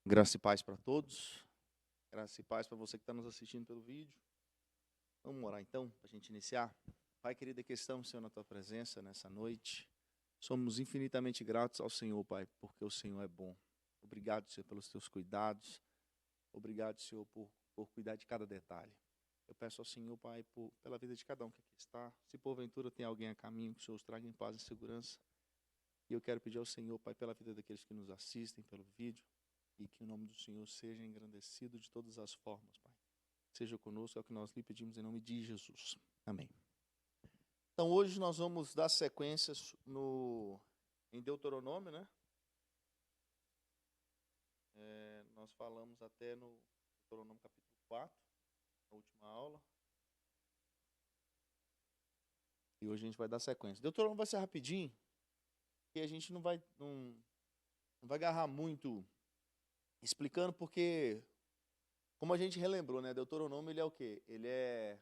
Graça e paz para todos. Graça e paz para você que está nos assistindo pelo vídeo. Vamos orar então, para a gente iniciar. Pai querido, aqui estamos, Senhor, na Tua presença nessa noite. Somos infinitamente gratos ao Senhor, Pai, porque o Senhor é bom. Obrigado, Senhor, pelos Teus cuidados. Obrigado, Senhor, por cuidar de cada detalhe. Eu peço ao Senhor, Pai, pela vida de cada um que aqui está. Se porventura tem alguém a caminho, que o Senhor os traga em paz e segurança. E eu quero pedir ao Senhor, Pai, pela vida daqueles que nos assistem pelo vídeo, e que o nome do Senhor seja engrandecido de todas as formas, Pai. Seja conosco, é o que nós lhe pedimos em nome de Jesus. Amém. Então hoje nós vamos dar sequências em Deuteronômio, né? Nós falamos até no Deuteronômio capítulo 4, na última aula. E hoje a gente vai dar sequência. Deuteronômio vai ser rapidinho, porque a gente não vai agarrar muito explicando, porque, como a gente relembrou, né? Deuteronômio, ele é o quê? Ele é...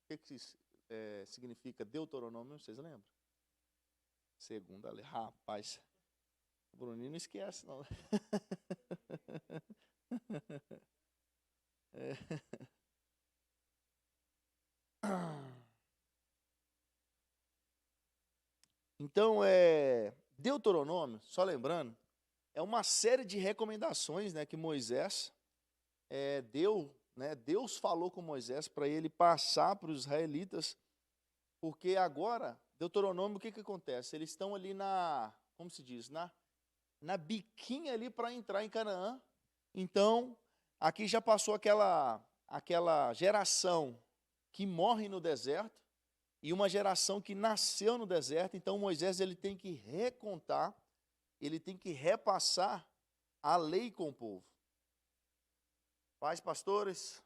O que significa Deuteronômio? Vocês lembram? Segunda lei. Rapaz, o Bruninho não esquece, não. Então, Deuteronômio, só lembrando, é uma série de recomendações, né, que Moisés deu, né? Deus falou com Moisés para ele passar para os israelitas, porque agora, Deuteronômio, o que acontece? Eles estão ali como se diz, na biquinha ali para entrar em Canaã. Então, aqui já passou aquela geração que morre no deserto e uma geração que nasceu no deserto. Então, Moisés ele tem que recontar, ele tem que repassar a lei com o povo. Pais, pastores.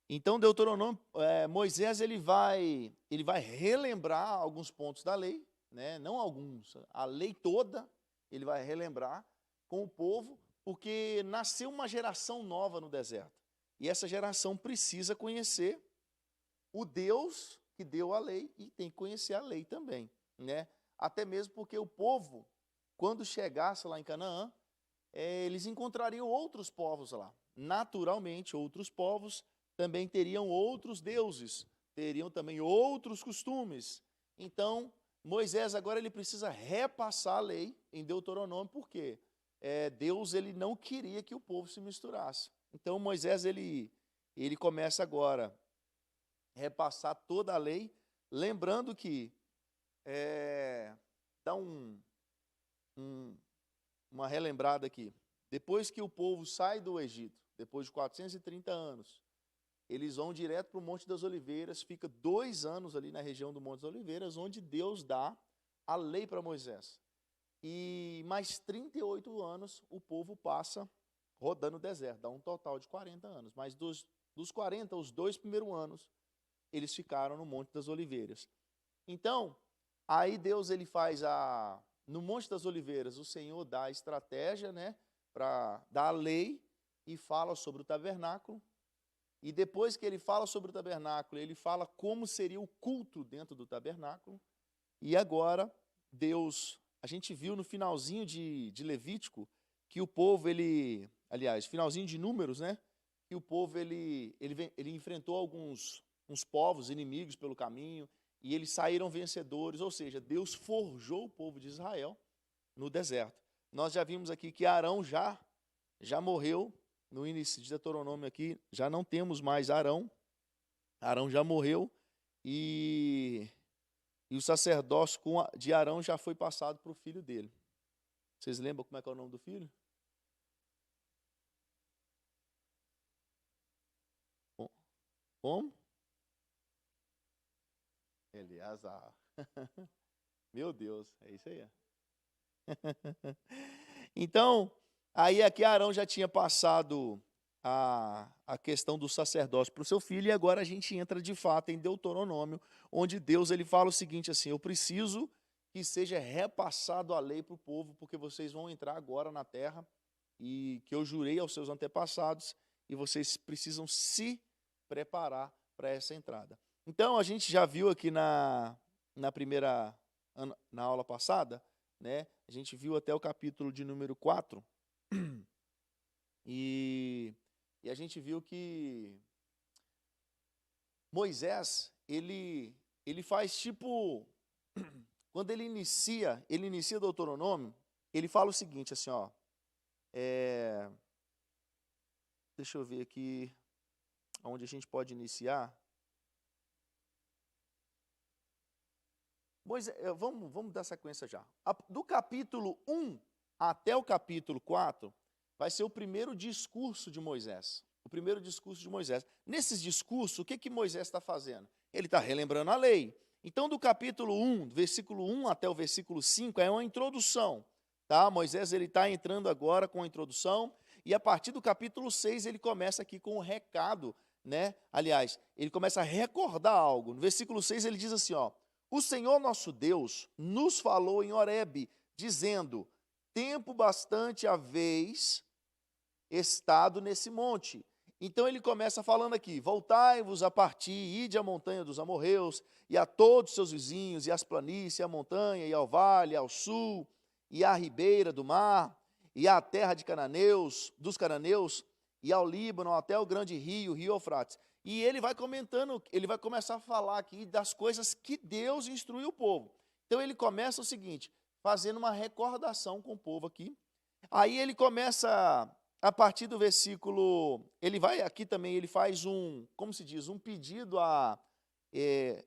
Então, Deuteronômio, Moisés ele vai relembrar alguns pontos da lei, né? Não alguns, a lei toda ele vai relembrar com o povo, porque nasceu uma geração nova no deserto. E essa geração precisa conhecer o Deus que deu a lei e tem que conhecer a lei também, né? Até mesmo porque o povo, quando chegasse lá em Canaã, eles encontrariam outros povos lá. Naturalmente, outros povos também teriam outros deuses, teriam também outros costumes. Então, Moisés agora ele precisa repassar a lei em Deuteronômio, porque Deus ele não queria que o povo se misturasse. Então, Moisés ele começa agora a repassar toda a lei, lembrando que dá uma relembrada aqui. Depois que o povo sai do Egito, depois de 430 anos, eles vão direto para o Monte das Oliveiras, fica 2 anos ali na região do Monte das Oliveiras, onde Deus dá a lei para Moisés. E mais 38 anos o povo passa rodando o deserto, dá um total de 40 anos. Mas dos 40, os 2 primeiros anos, eles ficaram no Monte das Oliveiras. Então, aí Deus ele faz no Monte das Oliveiras, o Senhor dá a estratégia, né, para dar a lei e fala sobre o tabernáculo. E depois que ele fala sobre o tabernáculo, ele fala como seria o culto dentro do tabernáculo. E agora, Deus, a gente viu no finalzinho de Levítico, que o povo, aliás, finalzinho de Números, né, que o povo, ele enfrentou uns povos inimigos pelo caminho, e eles saíram vencedores, ou seja, Deus forjou o povo de Israel no deserto. Nós já vimos aqui que Arão já morreu. No início de Deuteronômio aqui, já não temos mais Arão. Arão já morreu e o sacerdócio de Arão já foi passado para o filho dele. Vocês lembram como é que é o nome do filho? Como? Eleazar. Meu Deus, é isso aí. Então, aí aqui Arão já tinha passado a questão do sacerdócio para o seu filho, e agora a gente entra de fato em Deuteronômio, onde Deus ele fala o seguinte assim: eu preciso que seja repassado a lei para o povo, porque vocês vão entrar agora na terra e que eu jurei aos seus antepassados, e vocês precisam se preparar para essa entrada. Então, a gente já viu aqui na primeira na aula passada, né? A gente viu até o capítulo de número 4, e a gente viu que Moisés, ele faz tipo, quando ele inicia Deuteronômio, ele fala o seguinte, assim, ó, deixa eu ver aqui, onde a gente pode iniciar. Moisés, vamos dar sequência já. Do capítulo 1 até o capítulo 4, vai ser o primeiro discurso de Moisés. O primeiro discurso de Moisés. Nesses discursos, o que Moisés está fazendo? Ele está relembrando a lei. Então, do capítulo 1, versículo 1 até o versículo 5, é uma introdução. Tá? Moisés está entrando agora com a introdução, e a partir do capítulo 6, ele começa aqui com um recado, né? Aliás, ele começa a recordar algo. No versículo 6, ele diz assim, ó, o Senhor nosso Deus nos falou em Horebe, dizendo, tempo bastante haveis estado nesse monte. Então ele começa falando aqui, voltai-vos a partir, ide à montanha dos amorreus, e a todos os seus vizinhos, e às planícies, e à montanha, e ao vale, ao sul, e à ribeira do mar, e à terra de cananeus, dos cananeus, e ao Líbano, até o grande rio, o rio Eufrates. E ele vai comentando, ele vai começar a falar aqui das coisas que Deus instruiu o povo. Então ele começa o seguinte, fazendo uma recordação com o povo aqui. Aí ele começa, a partir do versículo, ele vai aqui também, ele faz como se diz, um pedido,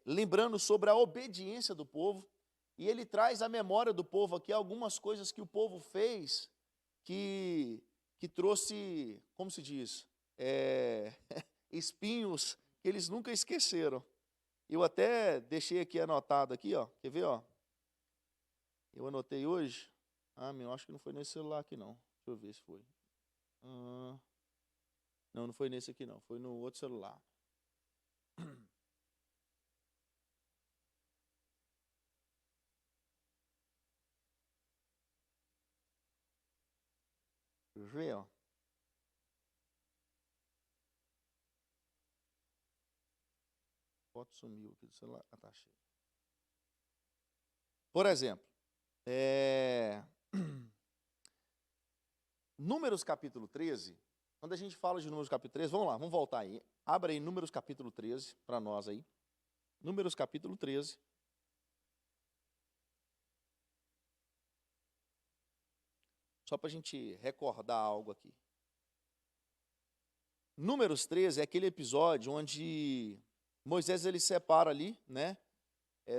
lembrando sobre a obediência do povo. E ele traz à memória do povo aqui algumas coisas que o povo fez, que trouxe, como se diz, espinhos que eles nunca esqueceram. Eu até deixei aqui anotado aqui, ó. Quer ver, ó? Eu anotei hoje. Eu acho que não foi nesse celular aqui, não. Deixa eu ver se foi. Não foi nesse aqui, não. Foi no outro celular. Deixa eu ver, ó. Foto sumiu aqui do celular. Tá cheio. Por exemplo, Números capítulo 13, quando a gente fala de Números capítulo 13, vamos lá, vamos voltar aí. Abra aí Números capítulo 13 para nós aí. Números capítulo 13. Só para a gente recordar algo aqui. Números 13 é aquele episódio onde Moisés ele separa ali, né,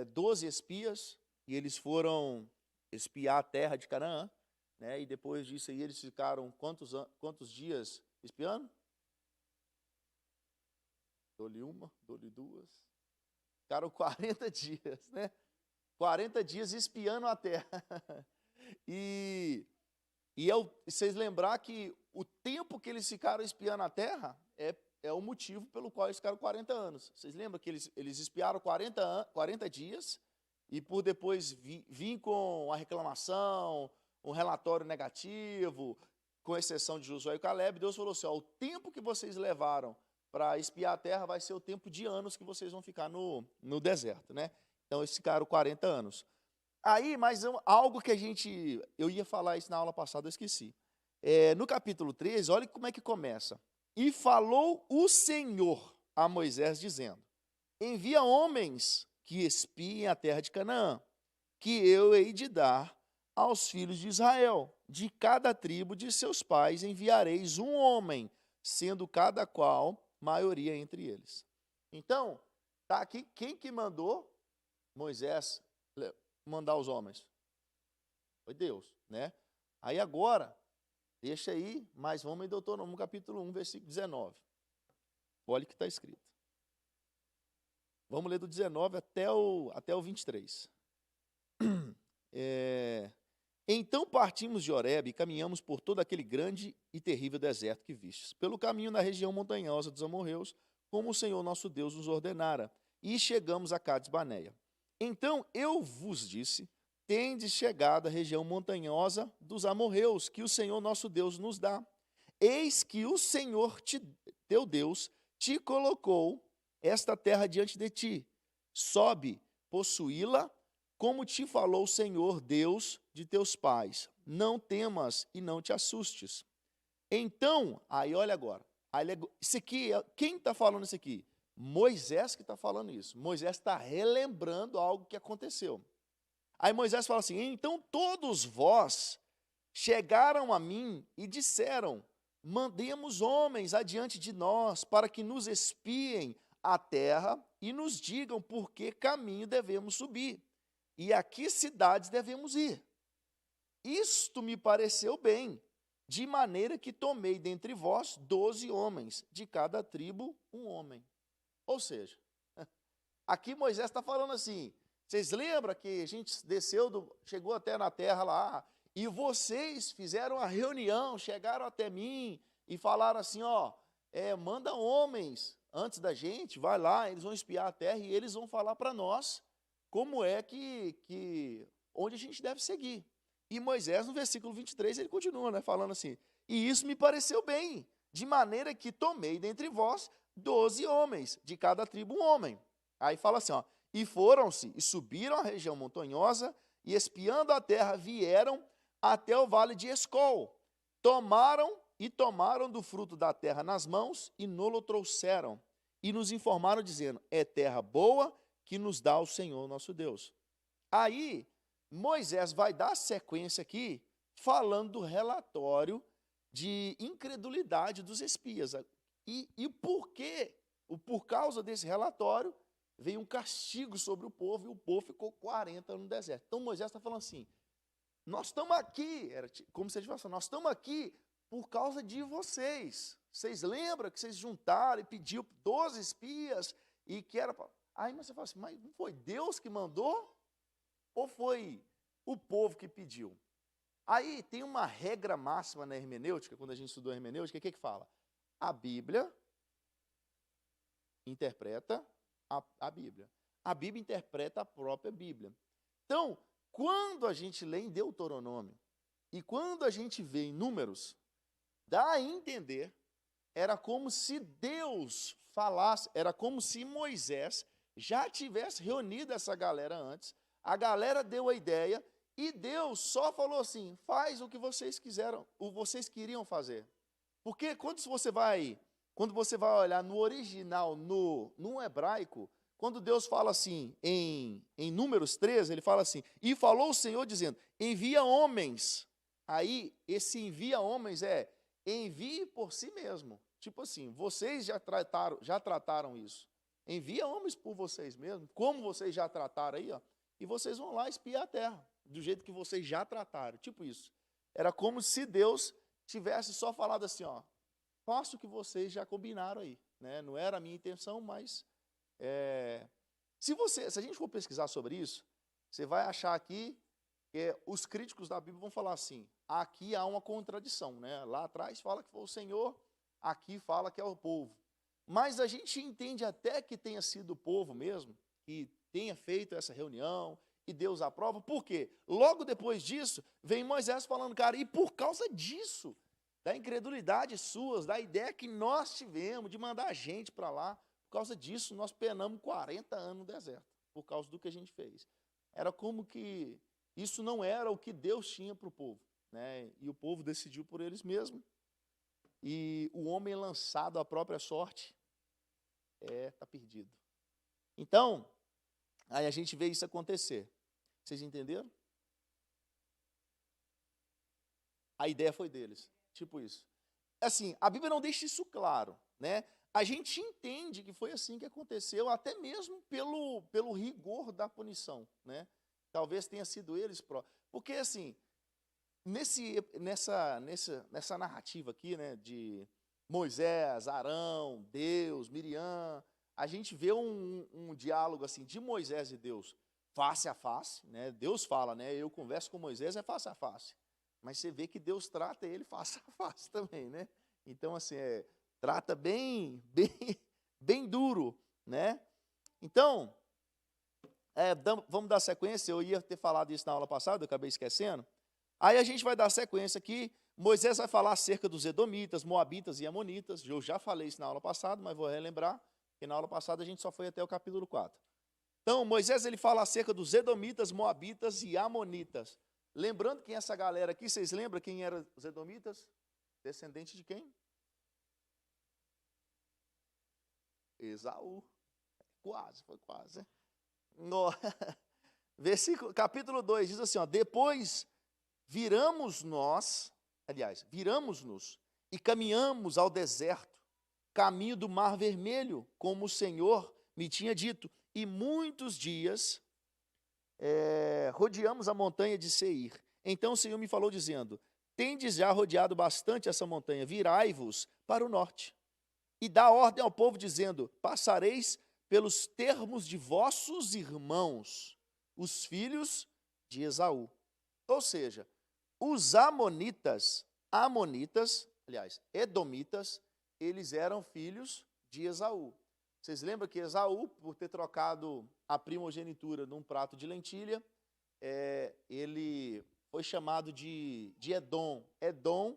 12 espias, e eles foram espiar a terra de Canaã, né, e depois disso aí eles ficaram quantos dias espiando? Dou-lhe uma, dou-lhe duas. Ficaram 40 dias, né? 40 dias espiando a terra. E vocês lembrar que o tempo que eles ficaram espiando a terra é o motivo pelo qual eles ficaram 40 anos. Vocês lembram que eles espiaram 40 dias e por depois vir com a reclamação, um relatório negativo, com exceção de Josué e Caleb, Deus falou assim, ó, o tempo que vocês levaram para espiar a terra vai ser o tempo de anos que vocês vão ficar no deserto, né? Então eles ficaram 40 anos. Aí, mas algo que eu ia falar isso na aula passada, eu esqueci. No capítulo 13, olha como é que começa. E falou o Senhor a Moisés, dizendo, envia homens que espiem a terra de Canaã, que eu hei de dar aos filhos de Israel. De cada tribo de seus pais enviareis um homem, sendo cada qual maioria entre eles. Então, tá aqui quem que mandou Moisés mandar os homens? Foi Deus, né? Aí agora, deixa aí, mas vamos em Deuteronômio capítulo 1, versículo 19. Olha o que está escrito. Vamos ler do 19 até o 23. Então partimos de Horebe e caminhamos por todo aquele grande e terrível deserto que vistes, pelo caminho na região montanhosa dos amorreus, como o Senhor nosso Deus nos ordenara, e chegamos a Cades-Barneia. Então eu vos disse, tendes chegado à região montanhosa dos amorreus, que o Senhor nosso Deus nos dá. Eis que o Senhor teu Deus te colocou esta terra diante de ti. Sobe, possuí-la, como te falou o Senhor, Deus de teus pais. Não temas e não te assustes. Então, aí olha agora, isso aqui, quem está falando isso aqui? Moisés que está falando isso. Moisés está relembrando algo que aconteceu. Aí Moisés fala assim, então todos vós chegaram a mim e disseram, mandemos homens adiante de nós, para que nos espiem a terra e nos digam por que caminho devemos subir, e a que cidades devemos ir. Isto me pareceu bem, de maneira que tomei dentre vós 12 homens, de cada tribo um homem. Ou seja, aqui Moisés está falando assim, vocês lembram que a gente chegou até na terra lá, e vocês fizeram a reunião, chegaram até mim e falaram assim, ó, manda homens antes da gente, vai lá, eles vão espiar a terra e eles vão falar para nós como é onde a gente deve seguir. E Moisés, no versículo 23, ele continua, né, falando assim, e isso me pareceu bem, de maneira que tomei dentre vós 12 homens, de cada tribo um homem. Aí fala assim, ó, e foram-se, e subiram a região montanhosa, e espiando a terra, vieram até o vale de Escol. Tomaram do fruto da terra nas mãos, e nolo trouxeram. E nos informaram, dizendo, é terra boa que nos dá o Senhor nosso Deus. Aí, Moisés vai dar sequência aqui, falando do relatório de incredulidade dos espias. E por causa desse relatório, veio um castigo sobre o povo, e o povo ficou 40 anos no deserto. Então Moisés está falando assim, nós estamos aqui, como se ele estivesse falando, nós estamos aqui por causa de vocês. Vocês lembram que vocês juntaram e pediu 12 espias, e que era... Aí você fala assim, mas foi Deus que mandou? Ou foi o povo que pediu? Aí tem uma regra máxima na hermenêutica, quando a gente estudou a hermenêutica, o que fala? A Bíblia interpreta a Bíblia. A Bíblia interpreta a própria Bíblia. Então, quando a gente lê em Deuteronômio e quando a gente vê em Números, dá a entender, era como se Deus falasse, era como se Moisés já tivesse reunido essa galera antes, a galera deu a ideia e Deus só falou assim, faz o que vocês quiseram, o que vocês queriam fazer. Porque quando você vai olhar no original, no hebraico, quando Deus fala assim, em Números 13, ele fala assim, e falou o Senhor dizendo, envia homens. Aí, esse envia homens envie por si mesmo. Tipo assim, vocês já trataram isso. Envia homens por vocês mesmos, como vocês já trataram aí, ó, e vocês vão lá espiar a terra, do jeito que vocês já trataram. Tipo isso. Era como se Deus tivesse só falado assim, ó, faço o que vocês já combinaram aí. Né? Não era a minha intenção, mas... Se a gente for pesquisar sobre isso, você vai achar aqui que os críticos da Bíblia vão falar assim, aqui há uma contradição, né? Lá atrás fala que foi o Senhor, aqui fala que é o povo. Mas a gente entende até que tenha sido o povo mesmo, que tenha feito essa reunião, e Deus aprova, por quê? Logo depois disso, vem Moisés falando, cara, e por causa disso, da incredulidade suas, da ideia que nós tivemos de mandar a gente para lá, por causa disso, nós penamos 40 anos no deserto, por causa do que a gente fez. Era como que isso não era o que Deus tinha para o povo, né? E o povo decidiu por eles mesmos. E o homem lançado à própria sorte está perdido. Então, aí a gente vê isso acontecer. Vocês entenderam? A ideia foi deles, tipo isso. Assim, a Bíblia não deixa isso claro, né? A gente entende que foi assim que aconteceu, até mesmo pelo rigor da punição, né? Talvez tenha sido eles próprios. Porque, assim, nessa narrativa aqui, né, de Moisés, Arão, Deus, Miriam, a gente vê um diálogo assim de Moisés e Deus face a face, né? Deus fala, né? Eu converso com Moisés face a face. Mas você vê que Deus trata ele face a face também, né? Então, assim, trata bem duro, né? Então, vamos dar sequência. Eu ia ter falado isso na aula passada, eu acabei esquecendo. Aí a gente vai dar sequência aqui. Moisés vai falar acerca dos edomitas, moabitas e amonitas. Eu já falei isso na aula passada, mas vou relembrar, que na aula passada a gente só foi até o capítulo 4. Então, Moisés ele fala acerca dos edomitas, moabitas e amonitas. Lembrando quem é essa galera aqui, vocês lembram quem eram os edomitas? Descendente de quem? Esaú. Quase, foi quase. No, capítulo 2 diz assim, ó, depois viramos-nos e caminhamos ao deserto, caminho do Mar Vermelho, como o Senhor me tinha dito, e muitos dias rodeamos a montanha de Seir. Então o Senhor me falou dizendo, tendes já rodeado bastante essa montanha, virai-vos para o norte, e dá ordem ao povo dizendo, passareis pelos termos de vossos irmãos, os filhos de Esaú. Ou seja, os edomitas, eles eram filhos de Esaú. Vocês lembram que Esaú, por ter trocado a primogenitura num prato de lentilha, ele foi chamado de Edom. Edom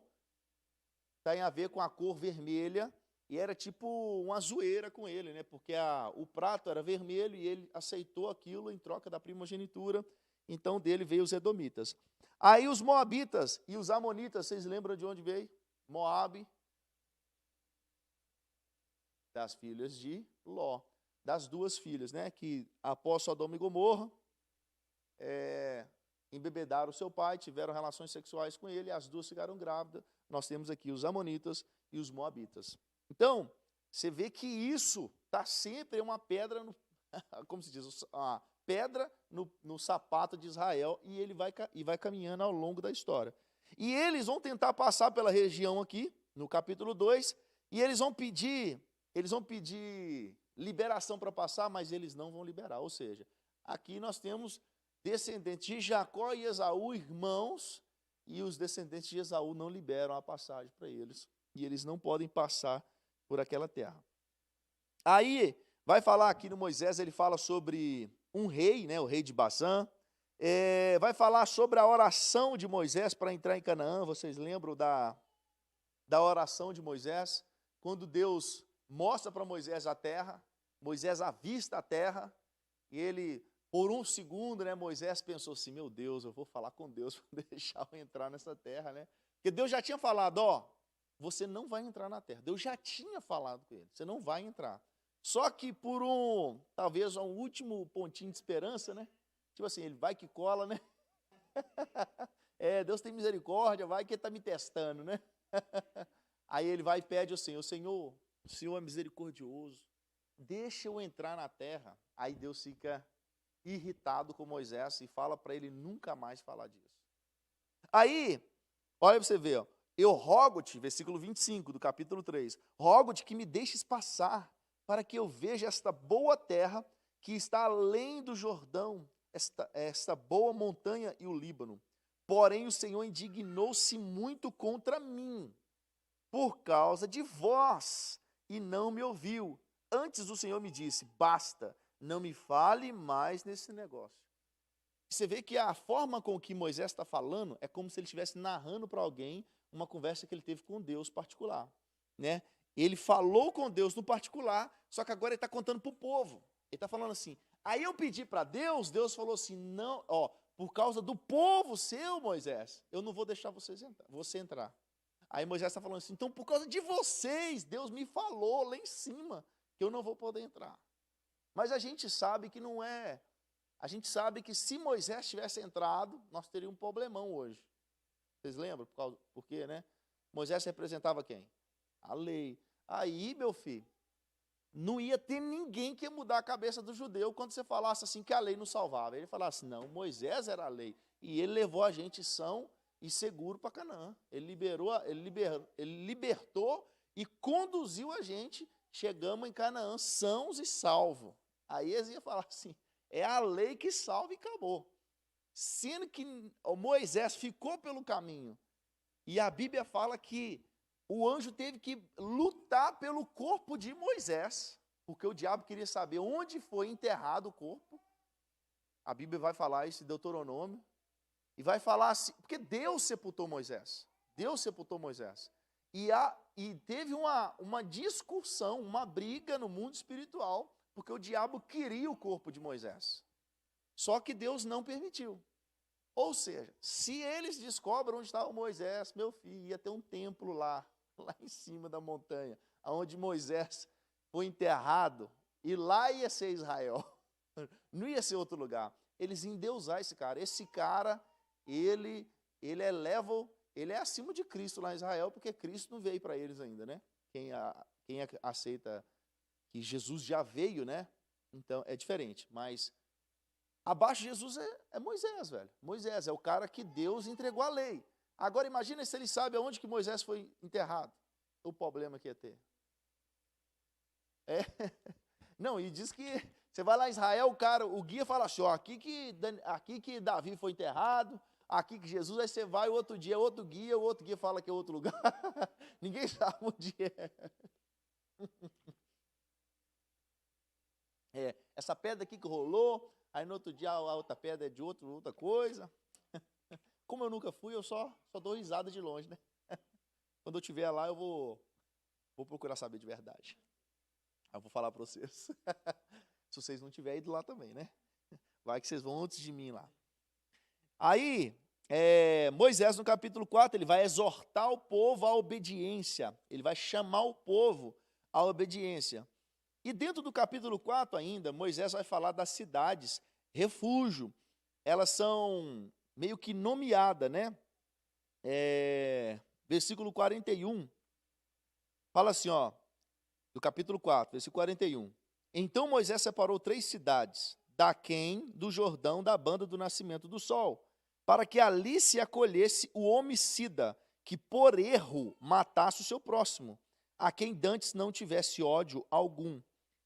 tem a ver com a cor vermelha, e era tipo uma zoeira com ele, né? Porque o prato era vermelho e ele aceitou aquilo em troca da primogenitura, então dele veio os edomitas. Aí os moabitas e os amonitas, vocês lembram de onde veio? Moabe, das filhas de Ló, das duas filhas, né? Que após Sodoma e Gomorra, embebedaram o seu pai, tiveram relações sexuais com ele, e as duas ficaram grávidas. Nós temos aqui os amonitas e os moabitas. Então, você vê que isso está sempre uma pedra, como se diz, a pedra no sapato de Israel, e ele vai caminhando ao longo da história. E eles vão tentar passar pela região aqui, no capítulo 2, e eles vão pedir liberação para passar, mas eles não vão liberar. Ou seja, aqui nós temos descendentes de Jacó e Esaú, irmãos, e os descendentes de Esaú não liberam a passagem para eles, e eles não podem passar por aquela terra. Aí, vai falar aqui no Moisés, ele fala sobre um rei, né, o rei de Bazã, vai falar sobre a oração de Moisés para entrar em Canaã. Vocês lembram da oração de Moisés? Quando Deus mostra para Moisés a terra, Moisés avista a terra, e ele, por um segundo, né, Moisés pensou assim, meu Deus, eu vou falar com Deus para deixar eu entrar nessa terra, né? Porque Deus já tinha falado, você não vai entrar na terra. Deus já tinha falado com ele, você não vai entrar. Só que por talvez um último pontinho de esperança, né? Tipo assim, ele vai que cola, né? Deus tem misericórdia, vai que ele está me testando, né? Aí ele vai e pede ao Senhor, Senhor, o Senhor é misericordioso, deixa eu entrar na terra. Aí Deus fica irritado com Moisés e fala para ele nunca mais falar disso. Aí, olha para você ver, eu rogo-te, versículo 25 do capítulo 3, rogo-te que me deixes passar, para que eu veja esta boa terra que está além do Jordão, esta boa montanha e o Líbano. Porém o Senhor indignou-se muito contra mim, por causa de vós, e não me ouviu. Antes o Senhor me disse, basta, não me fale mais nesse negócio. Você vê que a forma com que Moisés está falando é como se ele estivesse narrando para alguém uma conversa que ele teve com Deus particular, né? Ele falou com Deus no particular, só que agora ele está contando para o povo. Ele está falando assim, aí eu pedi para Deus, Deus falou assim, não, por causa do povo seu, Moisés, eu não vou deixar você entrar. Aí Moisés está falando assim, então por causa de vocês, Deus me falou lá em cima, que eu não vou poder entrar. Mas a gente sabe que não é. A gente sabe que se Moisés tivesse entrado, nós teríamos um problemão hoje. Vocês lembram? Por quê, né? Moisés representava quem? A lei. Aí, meu filho, não ia ter ninguém que ia mudar a cabeça do judeu quando você falasse assim que a lei não salvava. Ele falasse, não, Moisés era a lei. E ele levou a gente são e seguro para Canaã. Ele libertou e conduziu a gente, chegamos em Canaã sãos e salvos. Aí eles iam falar assim, é a lei que salva e acabou. Sendo que Moisés ficou pelo caminho. E a Bíblia fala que o anjo teve que lutar pelo corpo de Moisés, porque o diabo queria saber onde foi enterrado o corpo. A Bíblia vai falar isso em Deuteronômio. E vai falar assim, porque Deus sepultou Moisés. Deus sepultou Moisés. E teve uma discussão, uma briga no mundo espiritual, Porque o diabo queria o corpo de Moisés. Só que Deus não permitiu. Ou seja, se eles descobrem onde estava Moisés, meu filho, ia ter um templo lá em cima da montanha, onde Moisés foi enterrado, e lá ia ser Israel. Não ia ser outro lugar. Eles iam endeusar esse cara. Esse cara, ele é acima de Cristo lá em Israel, porque Cristo não veio para eles ainda, né? Quem aceita que Jesus já veio, né? Então, é diferente. Mas abaixo de Jesus é Moisés, velho. Moisés é o cara que Deus entregou a lei. Agora, imagina se ele sabe aonde que Moisés foi enterrado. O problema que ia ter. Não, e diz que você vai lá em Israel, o guia fala assim, ó, aqui que Davi foi enterrado, aqui que Jesus, aí você vai, o outro dia, outro guia fala que é outro lugar. Ninguém sabe onde é. Essa pedra aqui que rolou, aí no outro dia a outra pedra é de outra coisa. Como eu nunca fui, eu só dou risada de longe, né? Quando eu estiver lá, eu vou procurar saber de verdade. Eu vou falar para vocês. Se vocês não tiverem ido lá também, né? Vai que vocês vão antes de mim lá. Aí, Moisés, no capítulo 4, ele vai exortar o povo à obediência. Ele vai chamar o povo à obediência. E dentro do capítulo 4 ainda, Moisés vai falar das cidades refúgio. Elas são meio que nomeadas, né? Versículo 41. Fala assim, ó. Do capítulo 4, versículo 41. Então Moisés separou 3 cidades, Daquém, do Jordão, da banda do nascimento do sol, para que ali se acolhesse o homicida, que por erro matasse o seu próximo, a quem dantes não tivesse ódio algum,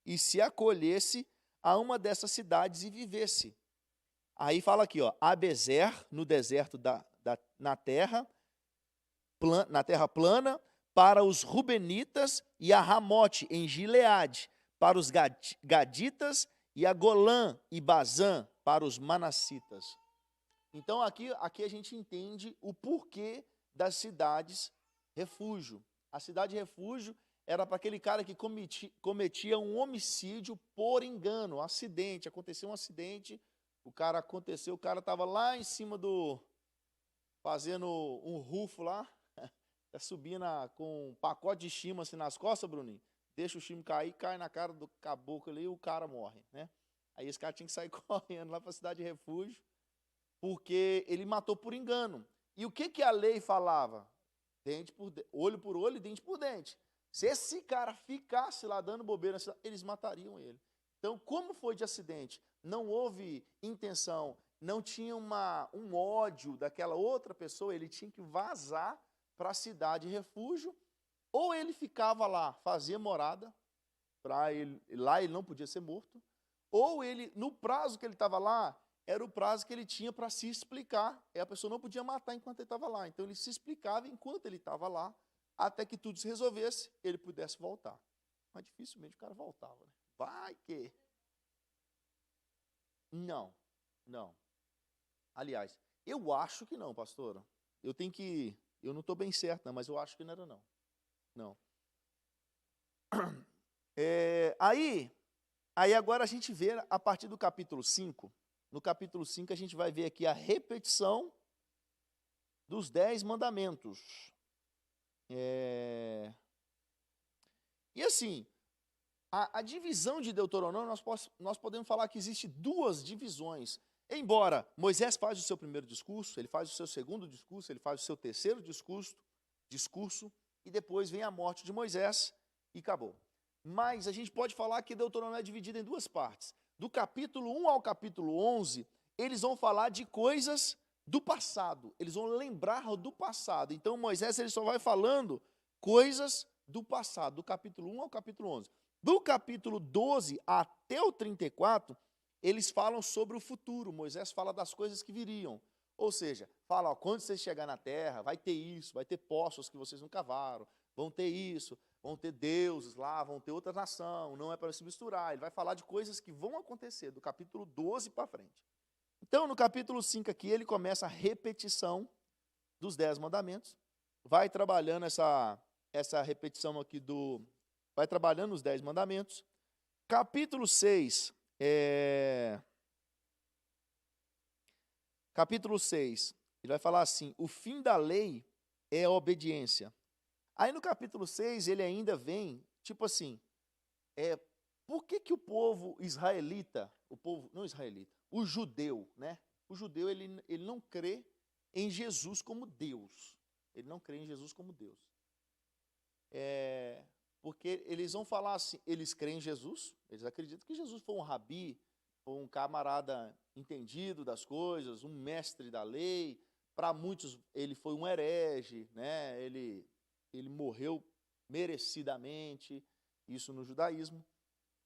e se acolhesse a uma dessas cidades e vivesse. Aí fala aqui, ó, Abezer, no deserto na terra plana, para os Rubenitas, e a Ramote, em Gileade, para os Gaditas, e a Golã e Bazã, para os Manassitas. Então, aqui a gente entende o porquê das cidades refúgio. A cidade refúgio era para aquele cara que cometia um homicídio por engano, um acidente. Aconteceu um acidente, o cara estava lá em cima fazendo um rufo lá, subindo com um pacote de chima assim nas costas, Bruninho, deixa o chimo cair, cai na cara do caboclo ali e o cara morre, né? Aí esse cara tinha que sair correndo lá para a cidade de refúgio, porque ele matou por engano. E o que a lei falava? Olho por olho e dente por dente. Se esse cara ficasse lá dando bobeira, eles matariam ele. Então, como foi de acidente? Não houve intenção, não tinha um ódio daquela outra pessoa, ele tinha que vazar para a cidade refúgio, ou ele ficava lá, fazia morada, lá ele não podia ser morto, ou ele, no prazo que ele estava lá, era o prazo que ele tinha para se explicar, e a pessoa não podia matar enquanto ele estava lá, então ele se explicava enquanto ele estava lá, até que tudo se resolvesse, ele pudesse voltar. Mas dificilmente o cara voltava, né? Vai que... Não. Aliás, eu acho que não, pastora. Eu não estou bem certo, não, mas eu acho que não era, não. Não. Aí agora a gente vê, a partir do capítulo 5, no capítulo 5 a gente vai ver aqui a repetição dos 10 mandamentos. E assim, a divisão de Deuteronômio, nós podemos falar que existe 2 divisões. Embora Moisés faz o seu primeiro discurso, ele faz o seu segundo discurso, ele faz o seu terceiro discurso, e depois vem a morte de Moisés e acabou. Mas a gente pode falar que Deuteronômio é dividido em 2 partes. Do capítulo 1 ao capítulo 11, eles vão falar de coisas do passado, eles vão lembrar do passado. Então Moisés ele só vai falando coisas do passado, do capítulo 1 ao capítulo 11. Do capítulo 12 até o 34, eles falam sobre o futuro. Moisés fala das coisas que viriam. Ou seja, fala, ó, quando vocês chegarem na terra, vai ter isso, vai ter poços que vocês não cavaram, vão ter isso, vão ter deuses lá, vão ter outra nação, não é para se misturar. Ele vai falar de coisas que vão acontecer, do capítulo 12 para frente. Então, no capítulo 5 aqui, ele começa a repetição dos 10 mandamentos, vai trabalhando essa repetição aqui vai trabalhando os 10 mandamentos. capítulo 6, capítulo 6, ele vai falar assim, o fim da lei é a obediência. Aí no capítulo 6, ele ainda vem, tipo assim, por que o povo israelita, não israelita, o judeu, né? O judeu, ele não crê em Jesus como Deus. Ele não crê em Jesus como Deus. Porque eles vão falar assim, eles creem em Jesus, eles acreditam que Jesus foi um rabi, foi um camarada entendido das coisas, um mestre da lei. Para muitos, ele foi um herege, né? Ele morreu merecidamente, isso no judaísmo.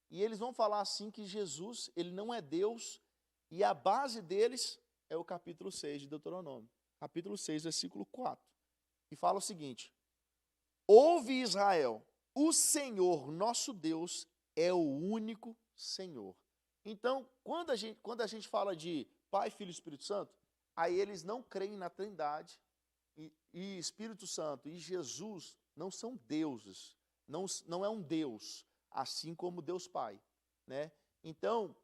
E eles vão falar assim que Jesus, ele não é Deus, e a base deles é o capítulo 6 de Deuteronômio. Capítulo 6, versículo 4. Que fala o seguinte: ouve Israel, o Senhor nosso Deus é o único Senhor. Então, quando a gente fala de Pai, Filho e Espírito Santo, aí eles não creem na Trindade, e Espírito Santo e Jesus não são deuses, não é um Deus, assim como Deus Pai, né? Então,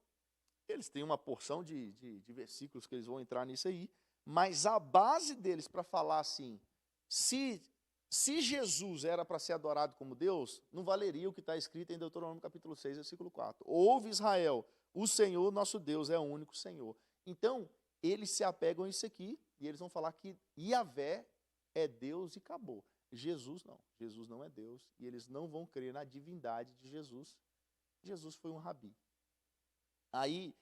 eles têm uma porção de versículos que eles vão entrar nisso aí, mas a base deles para falar assim, se Jesus era para ser adorado como Deus, não valeria o que está escrito em Deuteronômio capítulo 6, versículo 4. Ouve Israel, o Senhor nosso Deus é o único Senhor. Então, eles se apegam a isso aqui, e eles vão falar que Yahvé é Deus e acabou. Jesus não é Deus, e eles não vão crer na divindade de Jesus. Jesus foi um rabi. Aí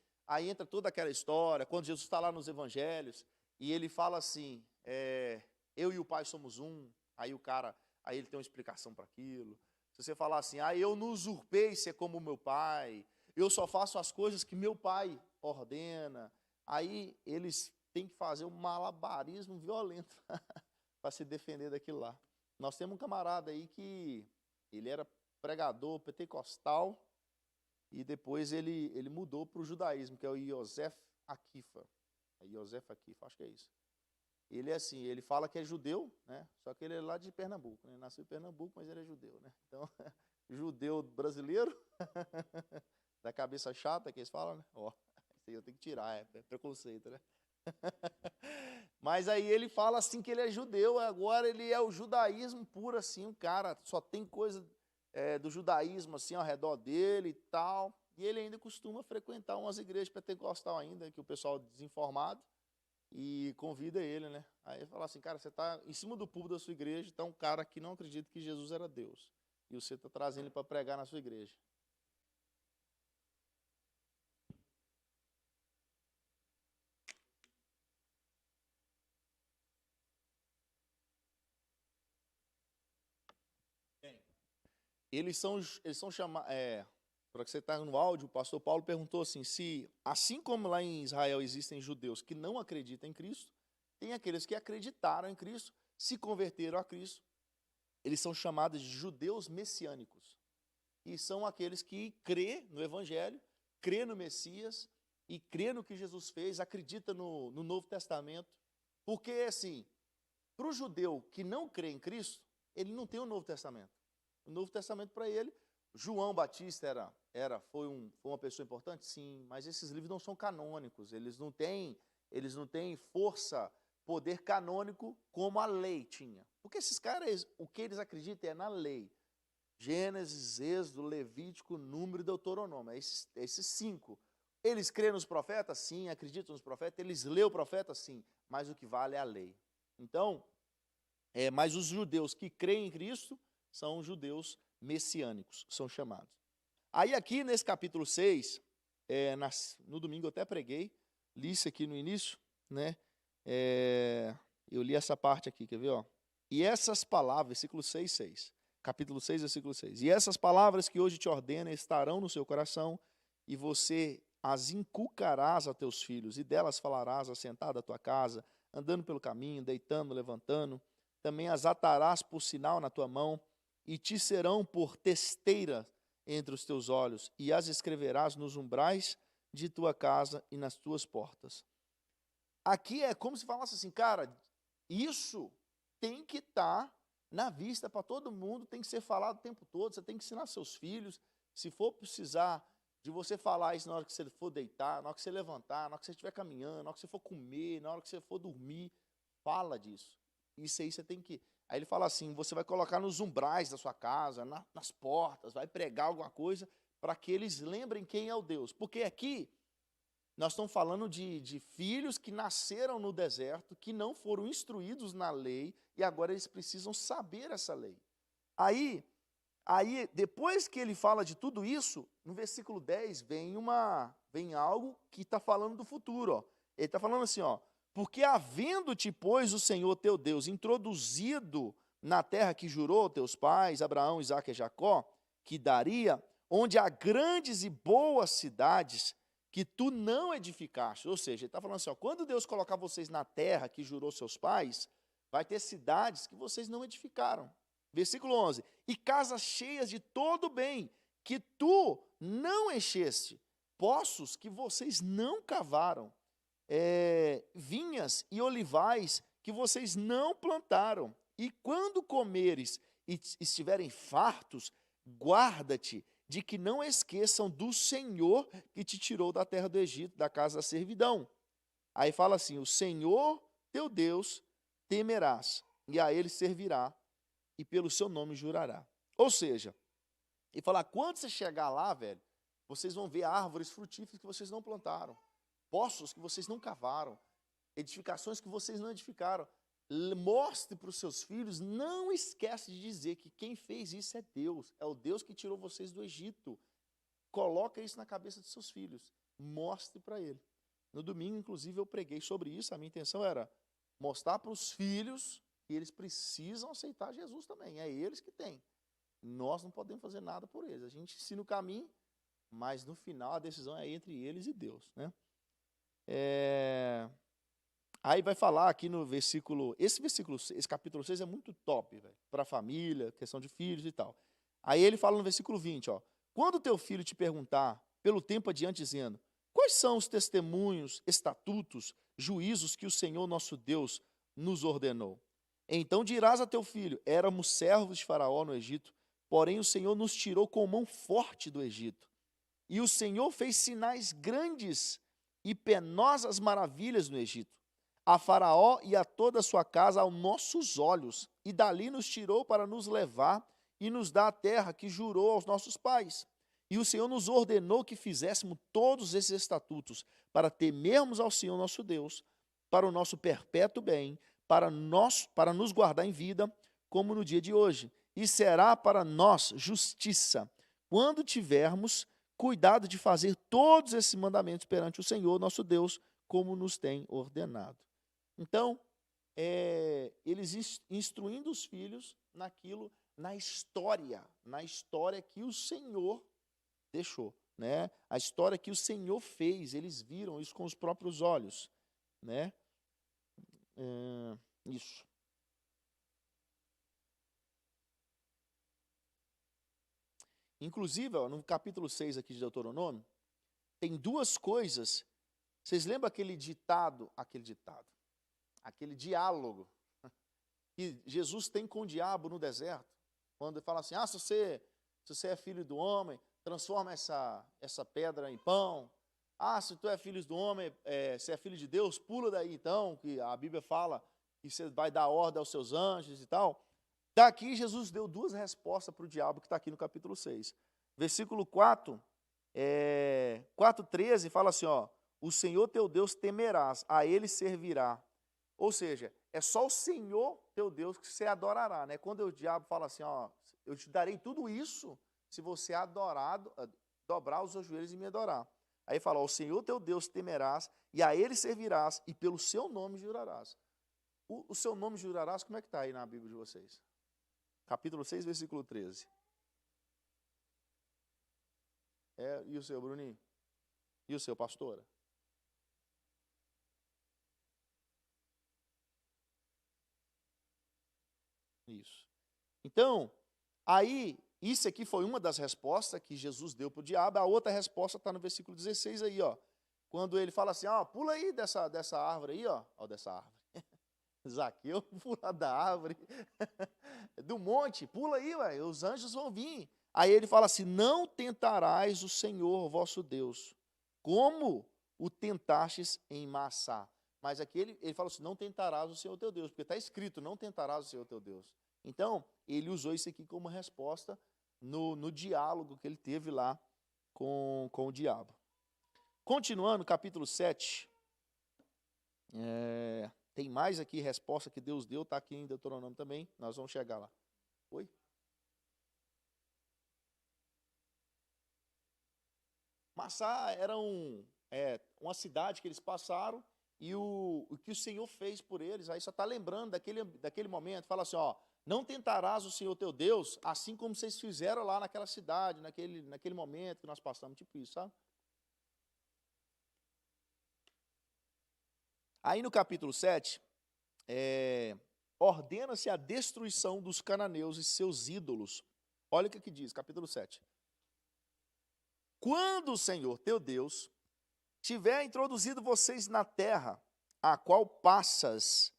entra toda aquela história, quando Jesus está lá nos evangelhos, e ele fala assim, eu e o Pai somos um, aí ele tem uma explicação para aquilo. Se você falar assim, eu não usurpei ser como o meu pai, eu só faço as coisas que meu pai ordena, aí eles têm que fazer um malabarismo violento para se defender daquilo lá. Nós temos um camarada aí que ele era pregador pentecostal, e depois ele mudou para o judaísmo, que é o Yosef Akifa. Acho que é isso. Ele é assim, ele fala que é judeu, né? Só que ele é lá de Pernambuco, né? Nasceu em Pernambuco, mas ele é judeu, né? Então, judeu brasileiro, da cabeça chata que eles falam, né? Isso aí eu tenho que tirar, é preconceito, né? Mas aí ele fala assim que ele é judeu, agora ele é o judaísmo puro, assim, um cara, só tem coisa do judaísmo assim ao redor dele e tal, e ele ainda costuma frequentar umas igrejas pentecostal ainda, que o pessoal desinformado, e convida ele, né? Aí ele fala assim, cara, você está em cima do púlpito da sua igreja, está um cara que não acredita que Jesus era Deus, e você está trazendo ele para pregar na sua igreja. Eles são chamados, para que você está no áudio, o pastor Paulo perguntou assim, se, assim como lá em Israel existem judeus que não acreditam em Cristo, tem aqueles que acreditaram em Cristo, se converteram a Cristo, eles são chamados de judeus messiânicos, e são aqueles que crê no Evangelho, crê no Messias, e crê no que Jesus fez, acredita no Novo Testamento, porque assim, para o judeu que não crê em Cristo, ele não tem o Novo Testamento. O Novo Testamento para ele, João Batista foi uma pessoa importante? Sim, mas esses livros não são canônicos, eles não têm força, poder canônico como a lei tinha. Porque esses caras, o que eles acreditam é na lei. Gênesis, Êxodo, Levítico, Número e Deuteronômio, esses 5. Eles creem nos profetas? Sim, acreditam nos profetas, eles lêem o profeta? Sim, mas o que vale é a lei. Então, mas os judeus que creem em Cristo são judeus messiânicos, são chamados. Aí aqui nesse capítulo 6, no domingo eu até preguei, li isso aqui no início, né? Eu li essa parte aqui, quer ver? Ó? E essas palavras, versículo 6. Capítulo 6, versículo 6. E essas palavras que hoje te ordeno estarão no seu coração, e você as inculcarás a teus filhos, e delas falarás assentado à tua casa, andando pelo caminho, deitando, levantando. Também as atarás por sinal na tua mão, e te serão por testeira entre os teus olhos, e as escreverás nos umbrais de tua casa e nas tuas portas. Aqui é como se falasse assim, cara, isso tem que estar na vista para todo mundo, tem que ser falado o tempo todo, você tem que ensinar seus filhos, se for precisar de você falar isso na hora que você for deitar, na hora que você levantar, na hora que você estiver caminhando, na hora que você for comer, na hora que você for dormir. Fala disso. Isso aí você tem que... Aí ele fala assim, você vai colocar nos umbrais da sua casa, nas portas, vai pregar alguma coisa para que eles lembrem quem é o Deus. Porque aqui nós estamos falando de filhos que nasceram no deserto, que não foram instruídos na lei e agora eles precisam saber essa lei. Aí, depois que ele fala de tudo isso, no versículo 10 vem algo que está falando do futuro. Ó. Ele está falando assim, ó, porque havendo-te, pois, o Senhor teu Deus introduzido na terra que jurou teus pais, Abraão, Isaque e Jacó, que daria, onde há grandes e boas cidades que tu não edificaste. Ou seja, ele está falando assim, ó, quando Deus colocar vocês na terra que jurou seus pais, vai ter cidades que vocês não edificaram. Versículo 11, e casas cheias de todo bem, que tu não encheste, poços que vocês não cavaram, vinhas e olivais que vocês não plantaram. E quando comeres e estiverem fartos, guarda-te de que não esqueçam do Senhor que te tirou da terra do Egito, da casa da servidão. Aí fala assim, o Senhor teu Deus temerás, e a ele servirá, e pelo seu nome jurará. Ou seja, ele fala, quando você chegar lá, velho, vocês vão ver árvores frutíferas que vocês não plantaram, poços que vocês não cavaram, edificações que vocês não edificaram. Mostre para os seus filhos, não esquece de dizer que quem fez isso é Deus, é o Deus que tirou vocês do Egito. Coloca isso na cabeça dos seus filhos, mostre para ele. No domingo, inclusive, eu preguei sobre isso, a minha intenção era mostrar para os filhos que eles precisam aceitar Jesus também, é eles que têm. Nós não podemos fazer nada por eles, a gente ensina o caminho, mas no final a decisão é entre eles e Deus, né? Aí vai falar aqui no versículo, esse capítulo 6 é muito top, para a família, questão de filhos e tal. Aí ele fala no versículo 20, ó, quando teu filho te perguntar, pelo tempo adiante, dizendo, quais são os testemunhos, estatutos, juízos que o Senhor nosso Deus nos ordenou? Então dirás a teu filho, éramos servos de Faraó no Egito, porém o Senhor nos tirou com mão forte do Egito. E o Senhor fez sinais grandes e penosas maravilhas no Egito, a Faraó e a toda a sua casa aos nossos olhos, e dali nos tirou para nos levar e nos dar a terra que jurou aos nossos pais. E o Senhor nos ordenou que fizéssemos todos esses estatutos, para temermos ao Senhor nosso Deus, para o nosso perpétuo bem, para nos guardar em vida, como no dia de hoje. E será para nós justiça, quando tivermos cuidado de fazer todos esses mandamentos perante o Senhor nosso Deus, como nos tem ordenado. Então, eles instruindo os filhos naquilo, na história que o Senhor deixou, né? A história que o Senhor fez, eles viram isso com os próprios olhos, né? Isso. Inclusive, ó, no capítulo 6 aqui de Deuteronômio, tem duas coisas. Vocês lembram aquele diálogo que Jesus tem com o diabo no deserto? Quando ele fala assim, se você é filho do homem, transforma essa pedra em pão. Se tu é filho do homem, você é filho de Deus, pula daí então, que a Bíblia fala que você vai dar ordem aos seus anjos e tal. Daqui Jesus deu duas respostas para o diabo que está aqui no capítulo 6. Versículo 4, 4:13 fala assim, ó, o Senhor teu Deus temerás, a ele servirá. Ou seja, é só o Senhor teu Deus que você adorará, né? Quando o diabo fala assim, ó, eu te darei tudo isso se você dobrar os seus joelhos e me adorar. Aí fala, ó, o Senhor teu Deus temerás, e a ele servirás, e pelo seu nome jurarás. O seu nome jurarás, como é que está aí na Bíblia de vocês? Capítulo 6, versículo 13. E o seu, Bruninho? E o seu, pastora? Isso. Então, aí, isso aqui foi uma das respostas que Jesus deu para o diabo. A outra resposta está no versículo 16 aí, ó. Quando ele fala assim, ó, pula aí dessa árvore aí, ó. Ó, dessa árvore. Zaqueu, pula da árvore. Do monte, pula aí, ué, os anjos vão vir. Aí ele fala assim: não tentarás o Senhor vosso Deus, como o tentastes em Massá. Mas aqui ele fala assim: não tentarás o Senhor teu Deus, porque está escrito: não tentarás o Senhor teu Deus. Então, ele usou isso aqui como resposta no diálogo que ele teve lá com o diabo. Continuando, capítulo 7. Tem mais aqui resposta que Deus deu, está aqui em Deuteronômio também, nós vamos chegar lá. Oi? Massá era uma cidade que eles passaram, e o que o Senhor fez por eles, aí só está lembrando daquele momento, fala assim, ó, não tentarás o Senhor teu Deus, assim como vocês fizeram lá naquela cidade, naquele momento que nós passamos, tipo isso, sabe? Aí no capítulo 7, ordena-se a destruição dos cananeus e seus ídolos. Olha o que diz, capítulo 7. Quando o Senhor teu Deus tiver introduzido vocês na terra, a qual passas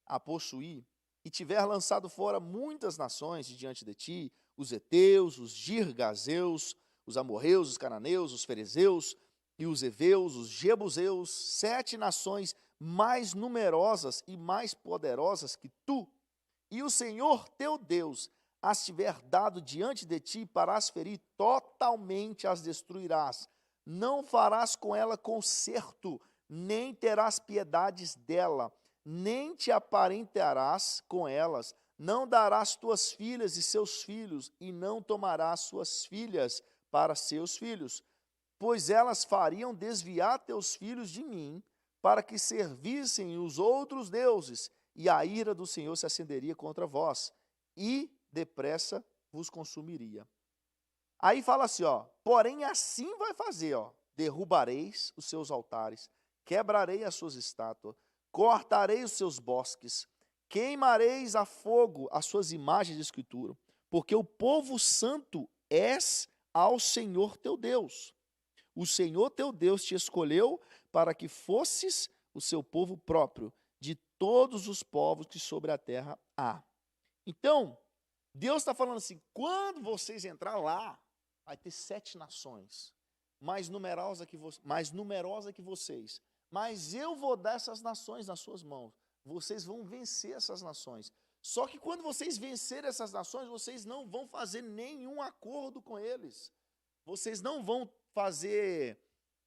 a possuir, e tiver lançado fora muitas nações de diante de ti, os heteus, os girgazeus, os amorreus, os cananeus, os ferezeus, e os heveus, os jebuseus, 7 nações mais numerosas e mais poderosas que tu, e o Senhor teu Deus as tiver dado diante de ti para as ferir, totalmente as destruirás. Não farás com ela conserto, nem terás piedades dela, nem te aparentarás com elas, não darás tuas filhas e seus filhos, e não tomarás suas filhas para seus filhos, pois elas fariam desviar teus filhos de mim, para que servissem os outros deuses, e a ira do Senhor se acenderia contra vós, e depressa vos consumiria. Aí fala assim, ó, porém assim vai fazer, ó, derrubareis os seus altares, quebrarei as suas estátuas, cortarei os seus bosques, queimareis a fogo as suas imagens de escultura, porque o povo santo és ao Senhor teu Deus. O Senhor teu Deus te escolheu para que fosses o seu povo próprio, de todos os povos que sobre a terra há. Então, Deus está falando assim, quando vocês entrar lá, vai ter 7 nações, mais numerosa que vocês, mas eu vou dar essas nações nas suas mãos, vocês vão vencer essas nações. Só que quando vocês vencerem essas nações, vocês não vão fazer nenhum acordo com eles, vocês não vão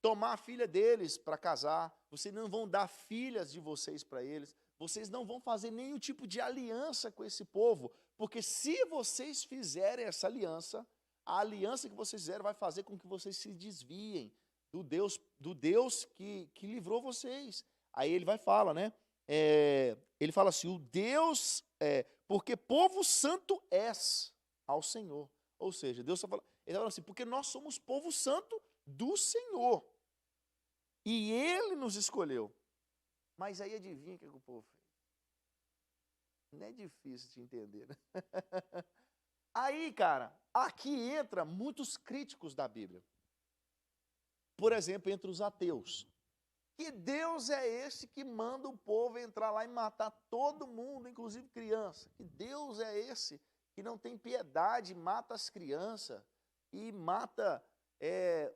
tomar a filha deles para casar, vocês não vão dar filhas de vocês para eles, vocês não vão fazer nenhum tipo de aliança com esse povo, porque se vocês fizerem essa aliança, a aliança que vocês fizeram vai fazer com que vocês se desviem do Deus que livrou vocês. Aí ele vai falar, né? Ele fala assim, o Deus, porque povo santo és ao Senhor. Ou seja, Deus está falando, ele fala assim, porque nós somos povo santo do Senhor. E Ele nos escolheu. Mas aí adivinha o que o povo fez? Não é difícil de entender, né? Aí, cara, aqui entra muitos críticos da Bíblia. Por exemplo, entre os ateus. Que Deus é esse que manda o povo entrar lá e matar todo mundo, inclusive criança? Que Deus é esse que não tem piedade, mata as crianças e mata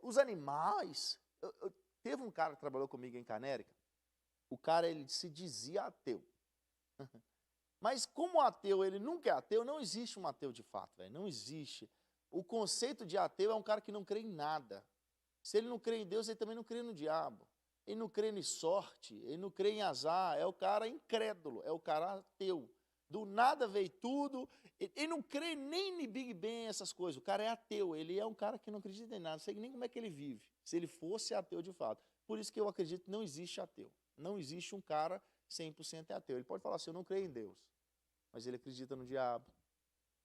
os animais? Teve um cara que trabalhou comigo em Canérica, o cara ele se dizia ateu. Mas como ateu, ele nunca é ateu, não existe um ateu de fato, véio, não existe. O conceito de ateu é um cara que não crê em nada. Se ele não crê em Deus, ele também não crê no diabo. Ele não crê em sorte, ele não crê em azar, é o cara incrédulo, é o cara ateu. Do nada veio tudo, ele não crê nem em Big Bang, essas coisas. O cara é ateu, ele é um cara que não acredita em nada, não sei nem como é que ele vive, se ele fosse ateu de fato. Por isso que eu acredito que não existe ateu. Não existe um cara 100% ateu. Ele pode falar assim, eu não creio em Deus, mas ele acredita no diabo.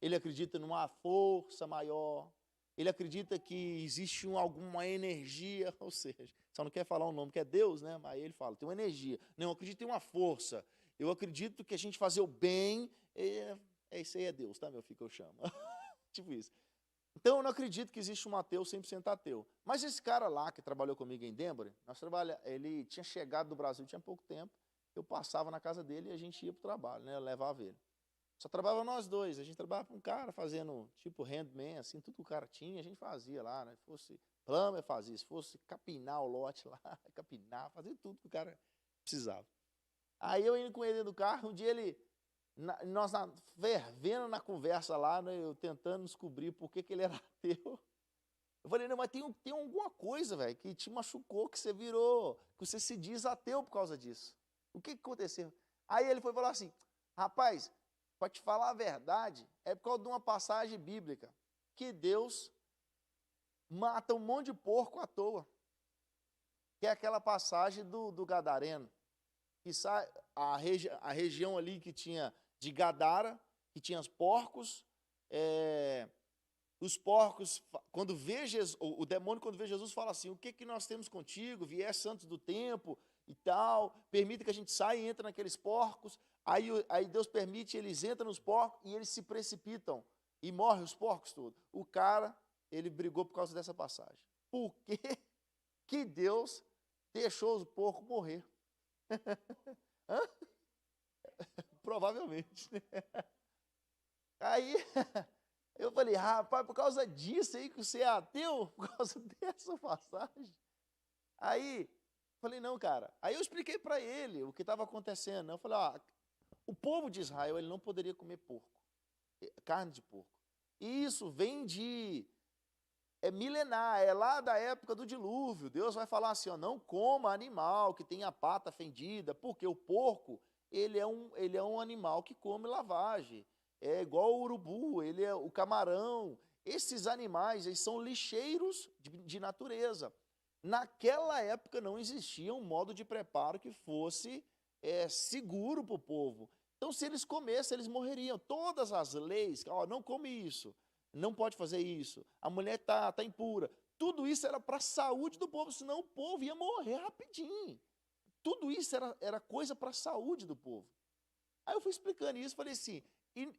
Ele acredita numa força maior. Ele acredita que existe alguma energia, ou seja, só não quer falar o nome que é Deus, né? Mas ele fala, tem uma energia. Não, eu acredito em uma força. Eu acredito que a gente fazer o bem, isso aí é Deus, tá, meu filho, que eu chamo. Tipo isso. Então, eu não acredito que existe um ateu 100% ateu. Mas esse cara lá, que trabalhou comigo em Denver, ele tinha chegado do Brasil tinha pouco tempo, eu passava na casa dele e a gente ia para o trabalho, né? Eu levava ele. Só trabalhava nós dois. A gente trabalhava com um cara fazendo tipo handman, assim, tudo que o cara tinha, a gente fazia lá, né? Se fosse plumber, fazia. Se fosse capinar o lote lá, capinar, fazia tudo que o cara precisava. Aí eu indo com ele dentro do carro, um dia ele, nós fervendo na conversa lá, né, eu tentando descobrir por que ele era ateu. Eu falei, não, mas tem alguma coisa, velho, que te machucou, que você virou, que você se diz ateu por causa disso. O que aconteceu? Aí ele foi falar assim, rapaz, para te falar a verdade, é por causa de uma passagem bíblica, que Deus mata um monte de porco à toa. Que é aquela passagem do Gadareno. Que sai a região ali que tinha de Gadara, que tinha os porcos, os porcos, quando vê Jesus, o demônio quando vê Jesus fala assim, o que nós temos contigo, viés santos do tempo e tal, permita que a gente saia e entre naqueles porcos, aí Deus permite, eles entram nos porcos e eles se precipitam, e morrem os porcos todos. O cara, ele brigou por causa dessa passagem. Por que que Deus deixou os porcos morrer? Hã? Provavelmente. Aí eu falei, rapaz, por causa disso aí que você é ateu, por causa dessa passagem. Aí falei, não, cara. Aí eu expliquei para ele o que estava acontecendo. Eu falei, o povo de Israel ele não poderia comer porco, carne de porco. E isso vem é milenar, é lá da época do dilúvio. Deus vai falar assim, ó, não coma animal que tenha a pata fendida, porque o porco, ele é um animal que come lavagem. É igual o urubu, ele é o camarão. Esses animais, eles são lixeiros de natureza. Naquela época não existia um modo de preparo que fosse seguro para o povo. Então, se eles comessem, eles morreriam. Todas as leis, ó, não come isso, não pode fazer isso, a mulher tá impura. Tudo isso era para a saúde do povo, senão o povo ia morrer rapidinho. Tudo isso era coisa para a saúde do povo. Aí eu fui explicando isso, falei assim,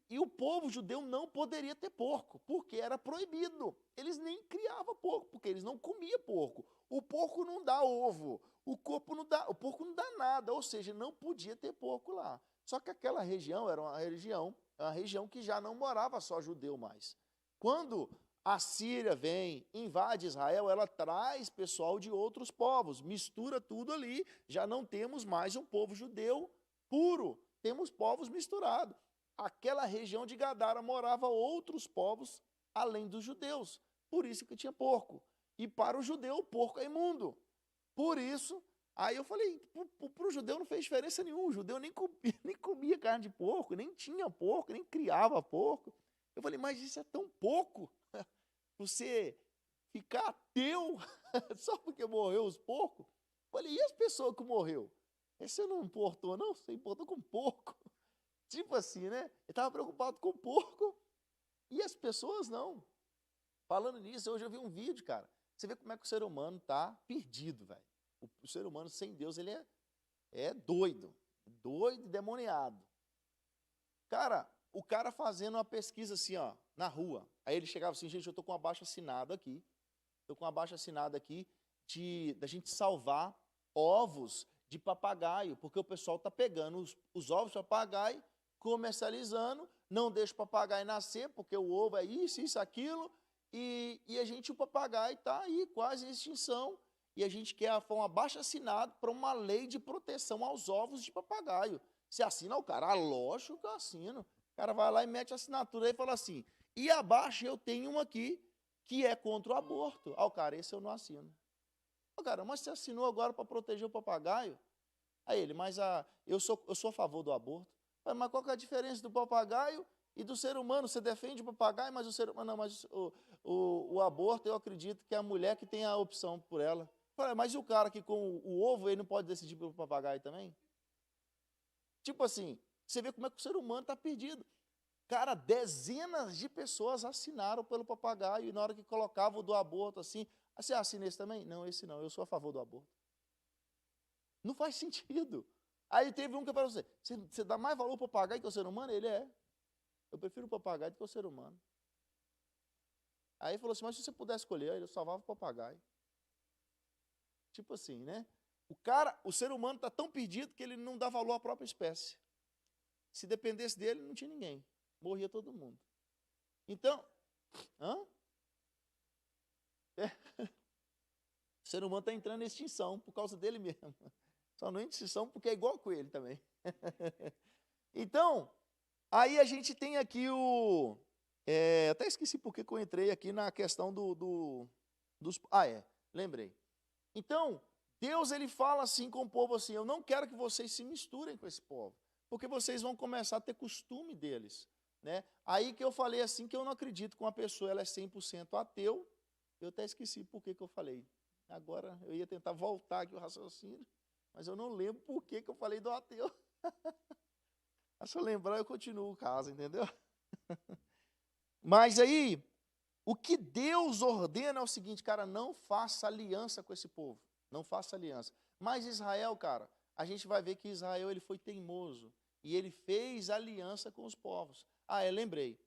e o povo judeu não poderia ter porco, porque era proibido. Eles nem criavam porco, porque eles não comiam porco. O porco não dá ovo, o porco não dá nada, ou seja, não podia ter porco lá. Só que aquela região era uma região que já não morava só judeu mais. Quando a Síria vem, invade Israel, ela traz pessoal de outros povos, mistura tudo ali, já não temos mais um povo judeu puro, temos povos misturados. Aquela região de Gadara morava outros povos além dos judeus, por isso que tinha porco. E para o judeu, o porco é imundo. Por isso, aí eu falei, para o judeu não fez diferença nenhuma, o judeu nem comia carne de porco, nem tinha porco, nem criava porco. Eu falei, mas isso é tão pouco, você ficar ateu só porque morreu os porcos? Eu falei, e as pessoas que morreu? Você não importou não? Você importou com porco. Tipo assim, né? Ele estava preocupado com o porco e as pessoas não. Falando nisso, hoje eu vi um vídeo, cara. Você vê como é que o ser humano tá perdido, velho. O ser humano sem Deus, ele é doido. Doido e demoniado. Cara, o cara fazendo uma pesquisa assim, ó, na rua. Aí ele chegava assim, gente, eu tô com um abaixo-assinado aqui. Tô com um abaixo-assinado aqui da gente salvar ovos de papagaio, porque o pessoal tá pegando os ovos de papagaio, comercializando, não deixa o papagaio nascer, porque o ovo é isso, aquilo, e o papagaio está aí quase em extinção, e a gente quer um abaixo-assinado para uma lei de proteção aos ovos de papagaio. Você assina o cara? Lógico que eu assino. O cara vai lá e mete a assinatura e fala assim, e abaixo eu tenho um aqui que é contra o aborto. O cara, esse eu não assino. Cara, mas você assinou agora para proteger o papagaio? Aí ele, mas eu sou a favor do aborto. Mas qual que é a diferença do papagaio e do ser humano? Você defende o papagaio, mas o ser humano não, mas o aborto, eu acredito que é a mulher que tem a opção por ela. Mas e o cara que com o ovo, ele não pode decidir pelo papagaio também? Tipo assim, você vê como é que o ser humano está perdido. Cara, dezenas de pessoas assinaram pelo papagaio e na hora que colocava o do aborto assim, você assina esse também? Não, esse não, eu sou a favor do aborto. Não faz sentido. Aí teve um que falou assim, você dá mais valor para o papagaio que o ser humano? Ele é. Eu prefiro o papagaio do que o ser humano. Aí ele falou assim, mas se você pudesse escolher, eu salvava o papagaio. Tipo assim, né? O ser humano está tão perdido que ele não dá valor à própria espécie. Se dependesse dele, não tinha ninguém. Morria todo mundo. Então, o ser humano está entrando em extinção por causa dele mesmo. Só não em extinção porque é igual com ele também. Então, aí a gente tem aqui até esqueci porque que eu entrei aqui na questão dos... lembrei. Então, Deus ele fala assim com o povo assim, eu não quero que vocês se misturem com esse povo, porque vocês vão começar a ter costume deles. Né? Aí que eu falei assim, que eu não acredito que uma pessoa ela é 100% ateu. Eu até esqueci por que eu falei. Agora eu ia tentar voltar aqui o raciocínio, mas eu não lembro por que eu falei do ateu. Se eu lembrar, eu continuo o caso, entendeu? Mas aí, o que Deus ordena é o seguinte, cara, não faça aliança com esse povo. Não faça aliança. Mas Israel, cara, a gente vai ver que Israel ele foi teimoso. E ele fez aliança com os povos. Eu lembrei.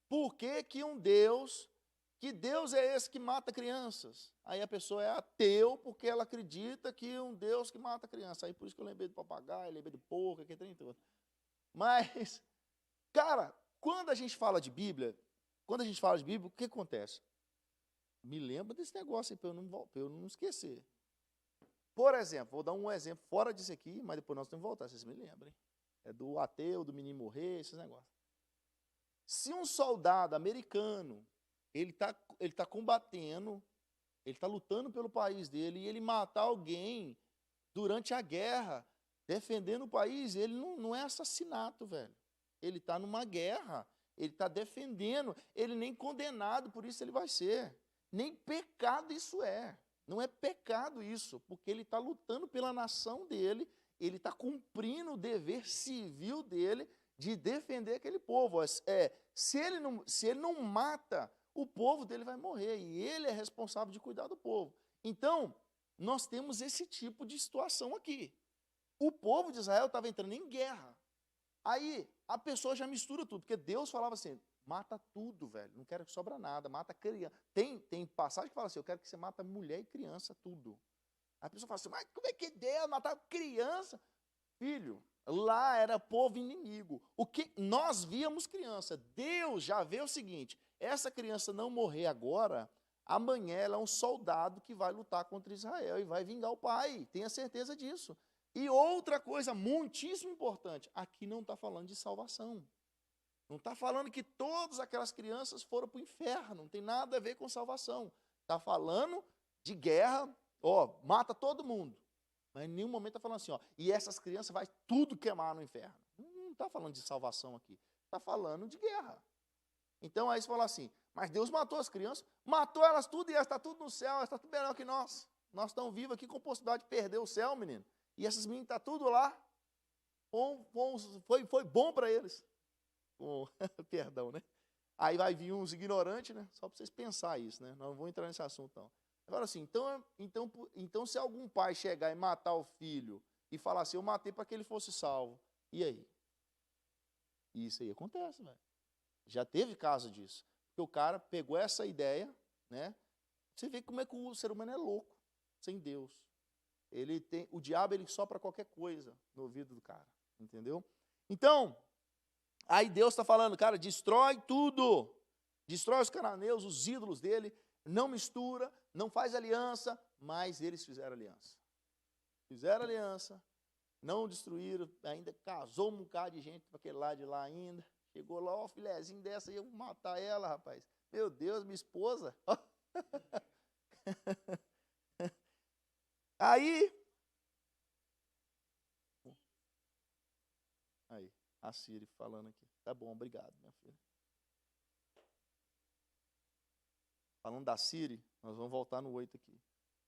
Por que que Deus é esse que mata crianças? Aí a pessoa é ateu porque ela acredita que um Deus que mata criança. Aí por isso que eu lembrei do papagaio, lembrei do porco, que tem tudo. Mas, cara, quando a gente fala de Bíblia, o que acontece? Me lembra desse negócio aí para eu não esquecer. Por exemplo, vou dar um exemplo fora disso aqui, mas depois nós temos que voltar, vocês me lembrem. É do ateu, do menino morrer, esses negócios. Se um soldado americano, ele tá combatendo, ele está lutando pelo país dele, e ele matar alguém durante a guerra, defendendo o país, ele não é assassinato, velho. Ele está numa guerra, ele está defendendo, ele nem condenado, por isso ele vai ser. Nem pecado isso é. Não é pecado isso, porque ele está lutando pela nação dele, ele está cumprindo o dever civil dele de defender aquele povo. Se ele não mata, o povo dele vai morrer, e ele é responsável de cuidar do povo. Então, nós temos esse tipo de situação aqui. O povo de Israel estava entrando em guerra. Aí, a pessoa já mistura tudo, porque Deus falava assim, mata tudo, velho, não quero que sobra nada, mata criança. Tem passagem que fala assim, eu quero que você mata mulher e criança, tudo. A pessoa fala assim, mas como é que Deus matar criança? Filho, lá era povo inimigo. O que nós víamos criança, Deus já vê o seguinte, essa criança não morrer agora, amanhã ela é um soldado que vai lutar contra Israel e vai vingar o pai, tenha certeza disso. E outra coisa muitíssimo importante, aqui não está falando de salvação. Não está falando que todas aquelas crianças foram para o inferno, não tem nada a ver com salvação. Está falando de guerra, mata todo mundo. Mas em nenhum momento está falando assim, e essas crianças vai tudo queimar no inferno. Não está falando de salvação aqui, está falando de guerra. Então aí você fala assim, mas Deus matou as crianças, matou elas tudo e elas estão tudo no céu, elas estão tudo melhor que nós. Nós estamos vivos aqui com possibilidade de perder o céu, menino. E essas meninas estão tudo lá. Foi bom para eles. Perdão, né? Aí vai vir uns ignorantes, né? Só para vocês pensarem isso, né? Não vou entrar nesse assunto, não. Agora assim, então se algum pai chegar e matar o filho e falar assim, eu matei para que ele fosse salvo, e aí? Isso aí acontece, velho. Já teve caso disso. Porque o cara pegou essa ideia, né? Você vê como é que o ser humano é louco, sem Deus. O diabo ele sopra qualquer coisa no ouvido do cara, entendeu? Então, aí Deus está falando, cara, destrói tudo. Destrói os cananeus, os ídolos dele, não mistura, não faz aliança, mas eles fizeram aliança. Fizeram aliança, não destruíram, ainda casou um bocado de gente para aquele lado de lá ainda. Chegou lá, filezinho dessa, eu vou matar ela, rapaz. Meu Deus, minha esposa. Aí, a Siri falando aqui. Tá bom, obrigado, minha filha. Falando da Siri, nós vamos voltar no 8 aqui.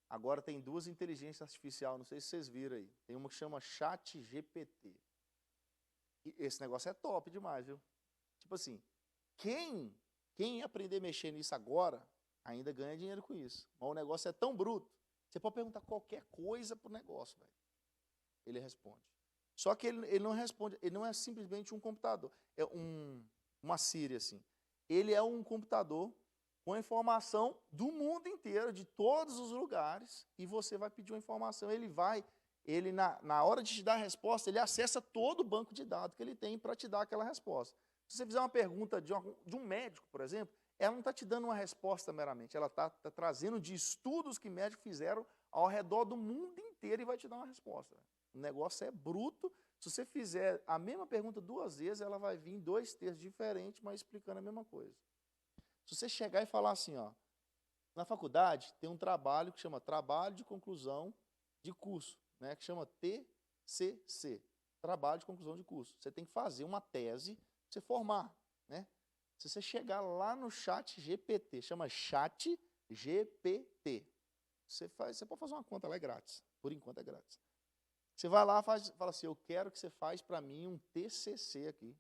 Agora tem duas inteligências artificiais, não sei se vocês viram aí. Tem uma que chama ChatGPT. E esse negócio é top demais, viu? Tipo assim, quem aprender a mexer nisso agora, ainda ganha dinheiro com isso. Mas o negócio é tão bruto, você pode perguntar qualquer coisa pro negócio, velho. Ele responde. Só que ele não responde, ele não é simplesmente um computador, é uma Siri, assim. Ele é um computador com informação do mundo inteiro, de todos os lugares, e você vai pedir uma informação, ele vai ele na hora de te dar a resposta, ele acessa todo o banco de dados que ele tem para te dar aquela resposta. Se você fizer uma pergunta de um médico, por exemplo, ela não está te dando uma resposta meramente, ela está trazendo de estudos que médicos fizeram ao redor do mundo inteiro e vai te dar uma resposta. O negócio é bruto. Se você fizer a mesma pergunta 2 vezes, ela vai vir em 2 textos diferentes, mas explicando a mesma coisa. Se você chegar e falar assim, ó, na faculdade tem um trabalho que chama Trabalho de Conclusão de Curso, né, que chama TCC, Trabalho de Conclusão de Curso. Você tem que fazer uma tese para você formar, né? Se você chegar lá no Chat GPT, chama Chat GPT, você pode fazer uma conta lá, é grátis, por enquanto é grátis. Você vai lá e fala assim, eu quero que você faça para mim um TCC aqui.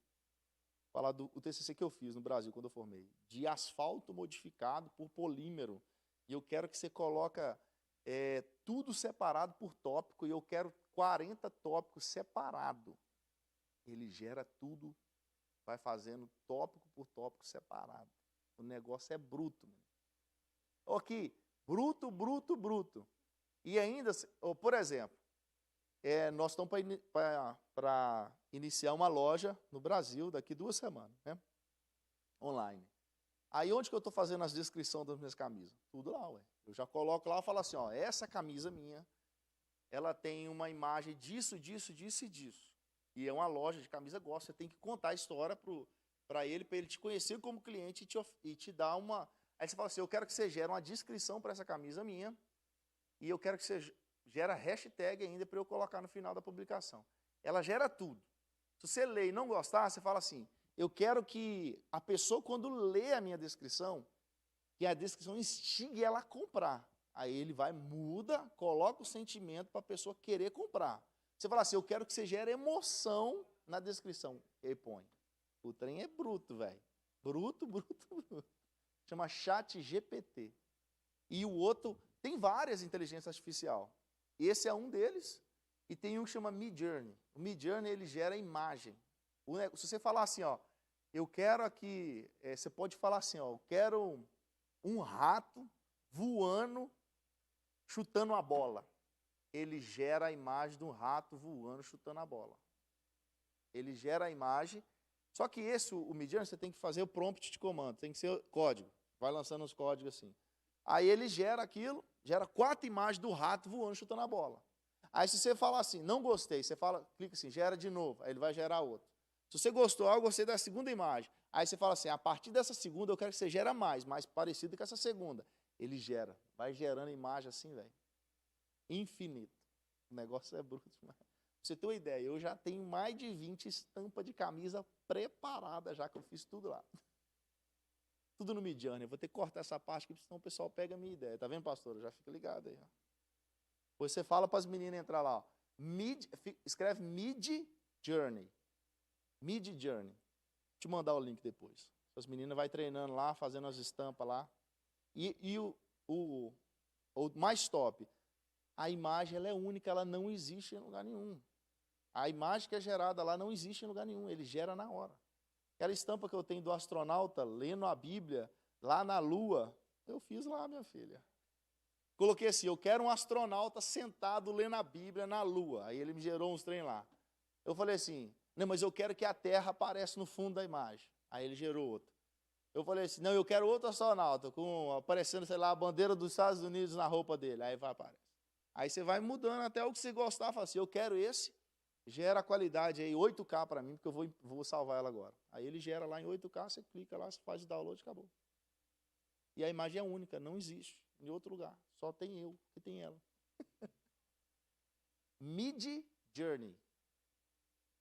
Falar do TCC que eu fiz no Brasil, quando eu formei. De asfalto modificado por polímero. E eu quero que você coloca tudo separado por tópico, e eu quero 40 tópicos separados. Ele gera tudo, vai fazendo tópico por tópico separado. O negócio é bruto. Ok, bruto, bruto, bruto. E ainda, por exemplo, nós estamos para iniciar uma loja no Brasil daqui 2 semanas, né? Online. Aí onde que eu estou fazendo as descrições das minhas camisas? Tudo lá, ué. Eu já coloco lá e falo assim, ó, essa camisa minha, ela tem uma imagem disso, disso, disso e disso. E é uma loja de camisa gospel, você tem que contar a história para ele te conhecer como cliente e te dar uma... Aí você fala assim, eu quero que você gere uma descrição para essa camisa minha, e eu quero que você gera hashtag ainda para eu colocar no final da publicação. Ela gera tudo. Se você lê e não gostar, você fala assim, eu quero que a pessoa, quando lê a minha descrição, que a descrição instigue ela a comprar. Aí ele vai, muda, coloca o sentimento para a pessoa querer comprar. Você fala assim, eu quero que você gere emoção na descrição. E põe. O trem é bruto, velho. Bruto, bruto, bruto. Chama Chat GPT. E o outro, tem várias inteligências artificiais. Esse é um deles, e tem um que chama Midjourney. O Midjourney, ele gera imagem. Se você falar assim, ó, eu quero aqui, você pode falar assim, ó, eu quero um rato voando, chutando a bola. Ele gera a imagem de um rato voando, chutando a bola. Ele gera a imagem, só que o Midjourney, você tem que fazer o prompt de comando, tem que ser código. Vai lançando os códigos assim. Aí ele gera aquilo, gera 4 imagens do rato voando, chutando a bola. Aí se você falar assim, não gostei, você clica assim, gera de novo, aí ele vai gerar outro. Se você gostou, eu gostei da segunda imagem. Aí você fala assim, a partir dessa segunda eu quero que você gera mais parecido com essa segunda. Ele gera, vai gerando imagem assim, velho. Infinito. O negócio é bruto demais. Pra você ter uma ideia, eu já tenho mais de 20 estampas de camisa preparada já, que eu fiz tudo lá. Tudo no Midjourney. Eu vou ter que cortar essa parte, porque senão o pessoal pega a minha ideia. Tá vendo, pastor? Já fica ligado aí. Ó. Depois você fala para as meninas entrar lá. Ó. Escreve Midjourney. Midjourney. Vou te mandar o link depois. As meninas vão treinando lá, fazendo as estampas lá. E o mais top, a imagem ela é única, ela não existe em lugar nenhum. A imagem que é gerada lá não existe em lugar nenhum, ele gera na hora. Aquela estampa que eu tenho do astronauta lendo a Bíblia lá na Lua, eu fiz lá, minha filha. Coloquei assim, eu quero um astronauta sentado lendo a Bíblia na Lua. Aí ele me gerou uns trem lá. Eu falei assim, não, mas eu quero que a Terra apareça no fundo da imagem. Aí ele gerou outro. Eu falei assim, não, eu quero outro astronauta, aparecendo, sei lá, a bandeira dos Estados Unidos na roupa dele. Aí vai aparecer. Aí você vai mudando até o que você gostar, fala assim, eu quero esse, gera a qualidade aí, 8K para mim, porque eu vou salvar ela agora. Aí ele gera lá em 8K, você clica lá, você faz o download e acabou. E a imagem é única, não existe em outro lugar. Só tem eu que tem ela. Midjourney.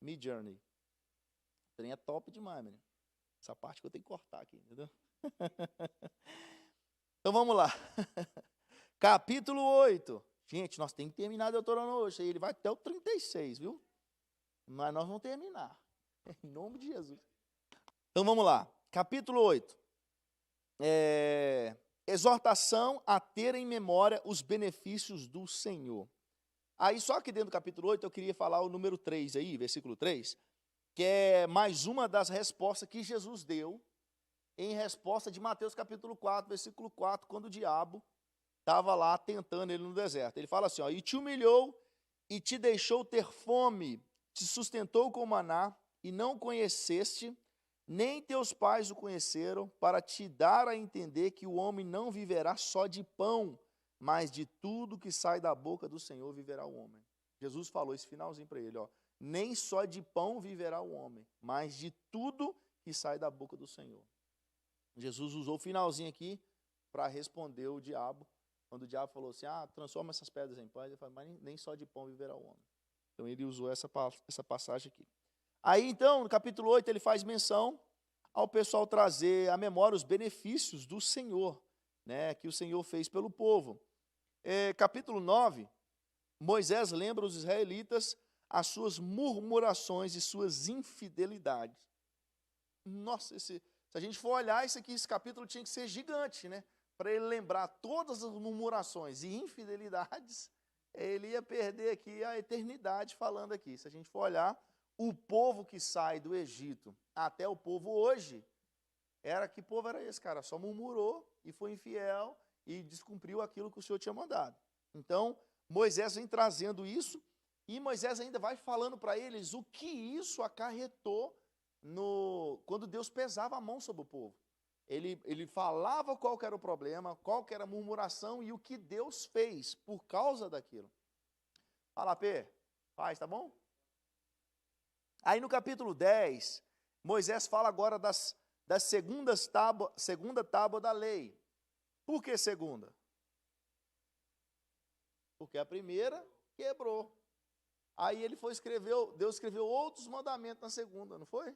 Midjourney. O trem é top demais, menino. Essa parte que eu tenho que cortar aqui, entendeu? Então vamos lá. Capítulo 8. Gente, nós temos que terminar Deuteronômio hoje. Ele vai até o 36, viu? Mas nós vamos terminar. Em nome de Jesus. Então vamos lá. Capítulo 8. Exortação a ter em memória os benefícios do Senhor. Aí só que dentro do capítulo 8 eu queria falar o número 3 aí, versículo 3, que é mais uma das respostas que Jesus deu em resposta de Mateus capítulo 4, versículo 4, quando o diabo estava lá tentando ele no deserto. Ele fala assim, ó, e te humilhou e te deixou ter fome, te sustentou com maná, e não conheceste, nem teus pais o conheceram, para te dar a entender que o homem não viverá só de pão, mas de tudo que sai da boca do Senhor viverá o homem. Jesus falou esse finalzinho para ele, ó. Nem só de pão viverá o homem, mas de tudo que sai da boca do Senhor. Jesus usou o finalzinho aqui para responder o diabo, quando o diabo falou assim, transforma essas pedras em pães. Ele falou, mas nem só de pão viverá o homem. Então ele usou essa passagem aqui. Aí então, no capítulo 8, ele faz menção ao pessoal trazer à memória os benefícios do Senhor, né, que o Senhor fez pelo povo. Capítulo 9, Moisés lembra os israelitas as suas murmurações e suas infidelidades. Nossa, se a gente for olhar isso aqui, esse capítulo tinha que ser gigante, né? Para ele lembrar todas as murmurações e infidelidades, ele ia perder aqui a eternidade falando aqui. Se a gente for olhar, o povo que sai do Egito até o povo hoje, que povo era esse, cara? Só murmurou e foi infiel e descumpriu aquilo que o Senhor tinha mandado. Então, Moisés vem trazendo isso, e Moisés ainda vai falando para eles o que isso acarretou quando Deus pesava a mão sobre o povo. Ele falava qual que era o problema, qual que era a murmuração e o que Deus fez por causa daquilo. Fala, P, faz, tá bom? Aí no capítulo 10, Moisés fala agora das segunda tábua da lei. Por que segunda? Porque a primeira quebrou. Aí Deus escreveu outros mandamentos na segunda, não foi?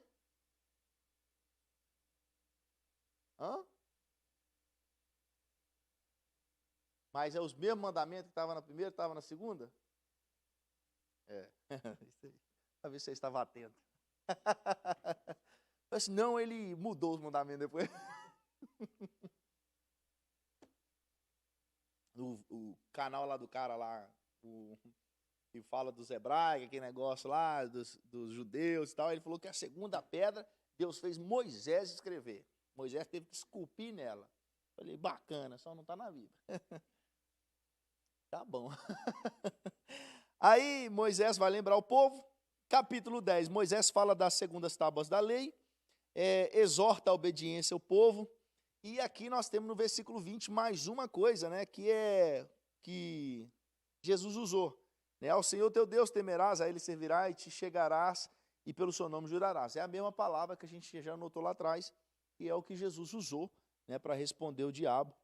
Mas é os mesmos mandamentos que estavam na primeira, estavam na segunda? Isso aí. Para ver se você estava atento. Mas não, ele mudou os mandamentos depois. O canal lá do cara lá, que fala dos hebraicos, aquele negócio lá, dos judeus e tal, ele falou que a segunda pedra, Deus fez Moisés escrever. Moisés teve que esculpir nela. Falei, bacana, só não está na Bíblia. Tá bom. Aí Moisés vai lembrar o povo. Capítulo 10, Moisés fala das segundas tábuas da lei, exorta a obediência ao povo. E aqui nós temos no versículo 20 mais uma coisa, né, que Jesus usou. Né, ao Senhor teu Deus temerás, a Ele servirás e te chegarás e pelo seu nome jurarás. É a mesma palavra que a gente já anotou lá atrás, que é o que Jesus usou, né, para responder o diabo.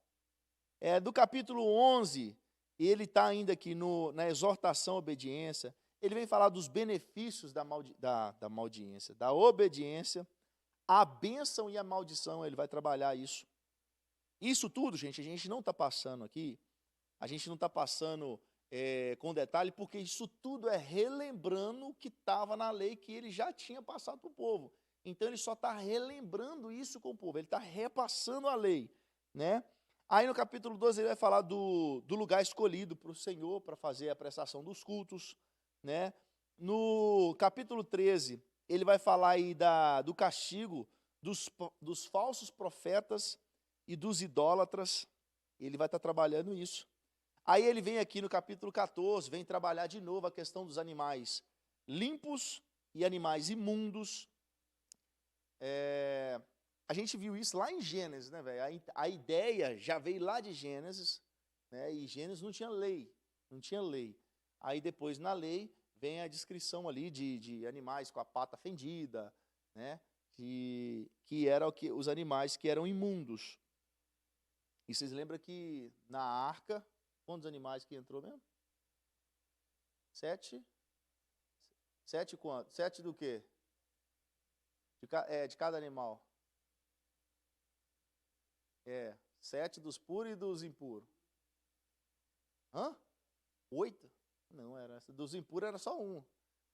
Do capítulo 11, ele está ainda aqui na exortação à obediência. Ele vem falar dos benefícios da obediência, da obediência, a bênção e a maldição, ele vai trabalhar isso. Isso tudo, gente, a gente não está passando aqui, a gente não está passando com detalhe, porque isso tudo é relembrando o que estava na lei que ele já tinha passado para o povo. Então, ele só está relembrando isso com o povo, ele está repassando a lei, né? Aí, no capítulo 12, ele vai falar do lugar escolhido para o Senhor, para fazer a prestação dos cultos, né? No capítulo 13, ele vai falar aí do castigo dos falsos profetas e dos idólatras. Ele vai estar trabalhando isso. Aí ele vem aqui no capítulo 14, vem trabalhar de novo a questão dos animais limpos e animais imundos. A gente viu isso lá em Gênesis, né, velho? A ideia já veio lá de Gênesis, né? E Gênesis não tinha lei, Aí depois na lei vem a descrição ali de animais com a pata fendida, né? Que eram os animais que eram imundos. E vocês lembram que na arca, quantos animais que entrou mesmo? 7? 7 quantos? 7 do quê? De cada animal. 7 dos puros e dos impuros. 8? Não, dos impuros era só um.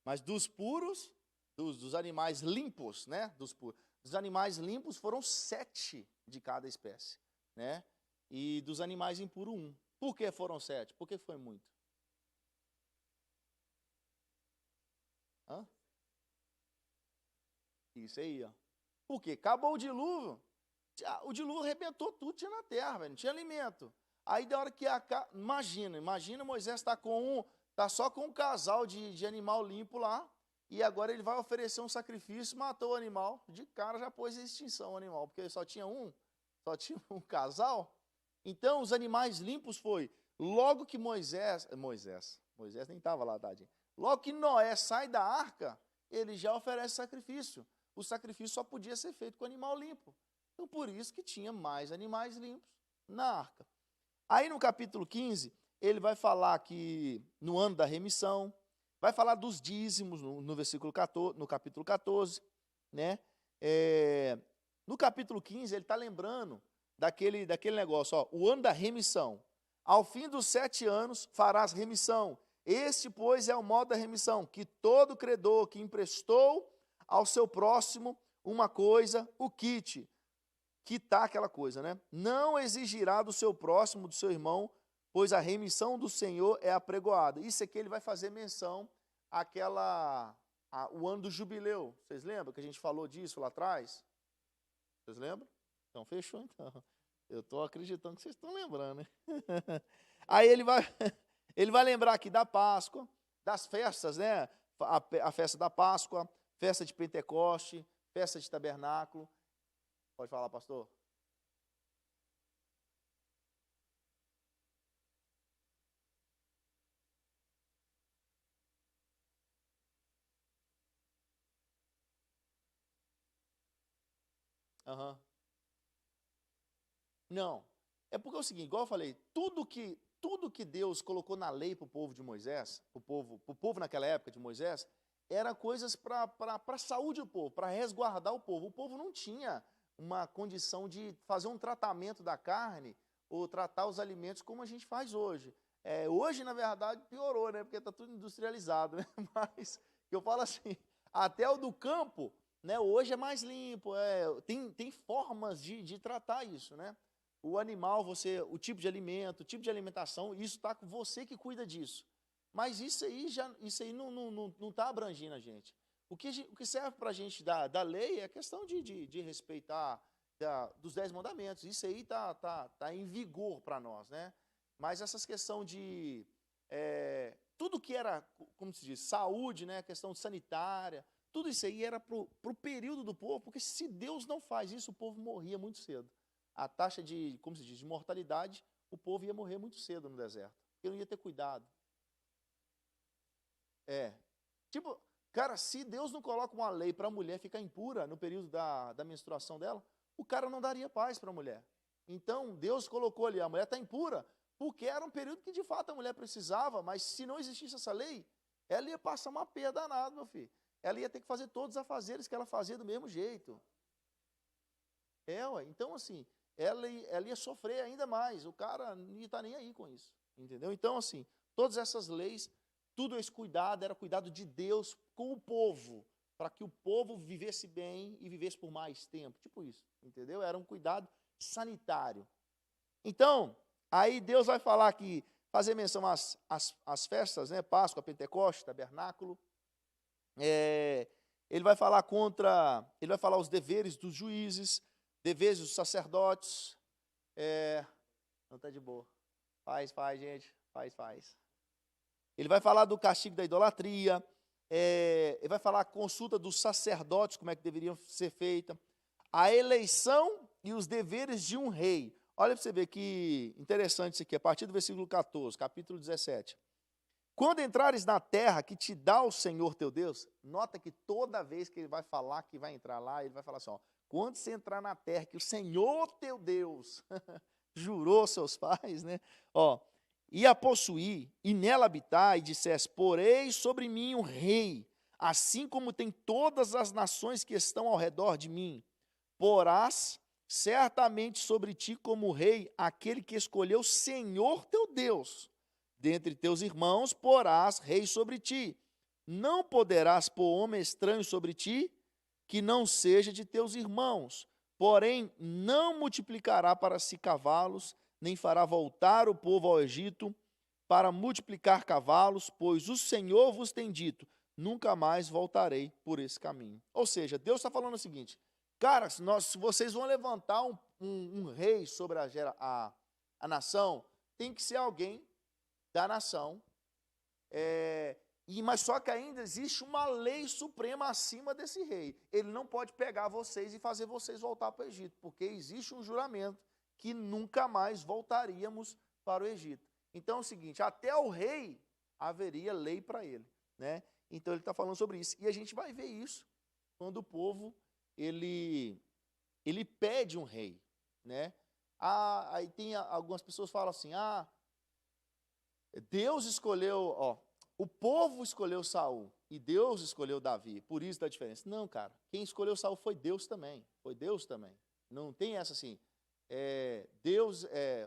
Mas dos puros, dos animais limpos, né? Dos animais limpos foram 7 de cada espécie, né? E dos animais impuros, 1. Por que foram 7? Por que foi muito? Isso aí, ó. Por quê? Acabou o dilúvio. O dilúvio arrebentou tudo que tinha na terra, velho. Não tinha alimento. Aí da hora que imagina Moisés está com Está só com um casal de animal limpo lá, e agora ele vai oferecer um sacrifício, matou o animal, de cara já pôs em extinção o animal, porque só tinha um casal. Então, os animais limpos foi, logo que Moisés nem estava lá, tadinho. Logo que Noé sai da arca, ele já oferece sacrifício. O sacrifício só podia ser feito com animal limpo. Então, por isso que tinha mais animais limpos na arca. Aí, no capítulo 15, ele vai falar que no ano da remissão, vai falar dos dízimos no versículo 14, no capítulo 14, né? No capítulo 15, ele está lembrando daquele negócio, ó, o ano da remissão. Ao fim dos 7 anos farás remissão. Este, pois, é o modo da remissão, que todo credor que emprestou ao seu próximo uma coisa, o quite, quitar aquela coisa, né? Não exigirá do seu próximo, do seu irmão, pois a remissão do Senhor é apregoada. Isso aqui ele vai fazer menção o ano do jubileu. Vocês lembram que a gente falou disso lá atrás? Vocês lembram? Então, fechou, então. Eu estou acreditando que vocês estão lembrando, né? Aí ele vai lembrar aqui da Páscoa, das festas, né? A festa da Páscoa, festa de Pentecoste, festa de Tabernáculo. Pode falar, pastor? Aham. Não. É porque é o seguinte, igual eu falei, tudo que Deus colocou na lei para o povo de Moisés, para o povo naquela época de Moisés, era coisas para a saúde do povo, para resguardar o povo. O povo não tinha uma condição de fazer um tratamento da carne ou tratar os alimentos como a gente faz hoje. Hoje, na verdade, piorou, né? Porque está tudo industrializado, né? Mas eu falo assim, até o do campo, né? Hoje é mais limpo, tem formas de tratar isso, né? O animal, o tipo de alimento, o tipo de alimentação, isso está com você que cuida disso. Mas isso aí não está abrangindo a gente. O que serve para a gente da lei é a questão de respeitar dos 10 mandamentos. Isso aí tá em vigor para nós, né? Mas essas questões tudo que era, como se diz, saúde, né? Questão sanitária, tudo isso aí era para o período do povo, porque se Deus não faz isso, o povo morria muito cedo. A taxa como se diz, de mortalidade, o povo ia morrer muito cedo no deserto. Porque não ia ter cuidado. Tipo, cara, se Deus não coloca uma lei para a mulher ficar impura no período da menstruação dela, o cara não daria paz para a mulher. Então, Deus colocou ali, a mulher está impura, porque era um período que de fato a mulher precisava, mas se não existisse essa lei, ela ia passar uma perda danada, meu filho. Ela ia ter que fazer todos os afazeres que ela fazia do mesmo jeito. Então assim, ela ia sofrer ainda mais, o cara não ia estar nem aí com isso, entendeu? Então assim, todas essas leis, tudo esse cuidado, era cuidado de Deus com o povo, para que o povo vivesse bem e vivesse por mais tempo, tipo isso, entendeu? Era um cuidado sanitário. Então, aí Deus vai falar aqui, fazer menção às festas, né? Páscoa, Pentecoste, Tabernáculo. Ele vai falar os deveres dos juízes, deveres dos sacerdotes. Não está de boa. Faz, gente. Faz. Ele vai falar do castigo da idolatria. Ele vai falar a consulta dos sacerdotes, como é que deveriam ser feita. A eleição e os deveres de um rei. Olha para você ver que interessante isso aqui, a partir do versículo 14, capítulo 17. Quando entrares na terra que te dá o Senhor teu Deus, nota que toda vez que ele vai falar que vai entrar lá, ele vai falar assim, ó, quando você entrar na terra que o Senhor teu Deus jurou aos seus pais, né? Ó, e a possuir, e nela habitar, e dissesse, porei sobre mim um rei, assim como tem todas as nações que estão ao redor de mim, porás certamente sobre ti como rei aquele que escolheu o Senhor teu Deus. Dentre teus irmãos porás rei sobre ti. Não poderás pôr homem estranho sobre ti, que não seja de teus irmãos. Porém, não multiplicará para si cavalos, nem fará voltar o povo ao Egito para multiplicar cavalos, pois o Senhor vos tem dito, nunca mais voltarei por esse caminho. Ou seja, Deus está falando o seguinte, cara, se vocês vão levantar um rei sobre a nação, tem que ser alguém da nação Mas só que ainda existe uma lei suprema acima desse rei. Ele não pode pegar vocês e fazer vocês voltar para o Egito, porque existe um juramento que nunca mais voltaríamos para o Egito. Então é o seguinte, até o rei haveria lei para ele, né? Então ele está falando sobre isso. E a gente vai ver isso quando o povo, ele pede um rei, né? Aí tem algumas pessoas que falam assim, Deus escolheu, o povo escolheu Saul e Deus escolheu Davi, por isso dá diferença. Não, cara, quem escolheu Saul foi Deus também, Não tem essa assim,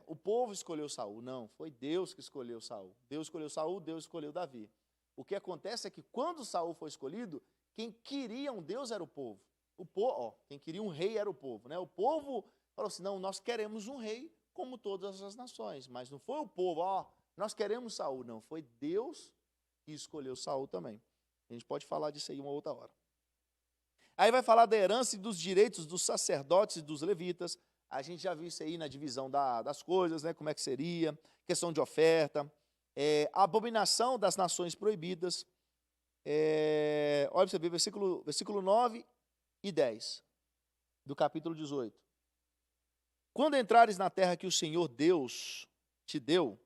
o povo escolheu Saul, não, foi Deus que escolheu Saul. Deus escolheu Saul, Deus escolheu Davi. O que acontece é que quando Saul foi escolhido, quem queria um Deus era o povo. Quem queria um rei era o povo, né? O povo falou assim, não, nós queremos um rei como todas as nações, mas não foi o povo, nós queremos Saul, não, foi Deus que escolheu Saul também. A gente pode falar disso aí uma outra hora. Aí vai falar da herança e dos direitos dos sacerdotes e dos levitas. A gente já viu isso aí na divisão das coisas, né? Como é que seria, questão de oferta, a abominação das nações proibidas. Olha para você ver, versículo 9 e 10 do capítulo 18. Quando entrares na terra que o Senhor Deus te deu,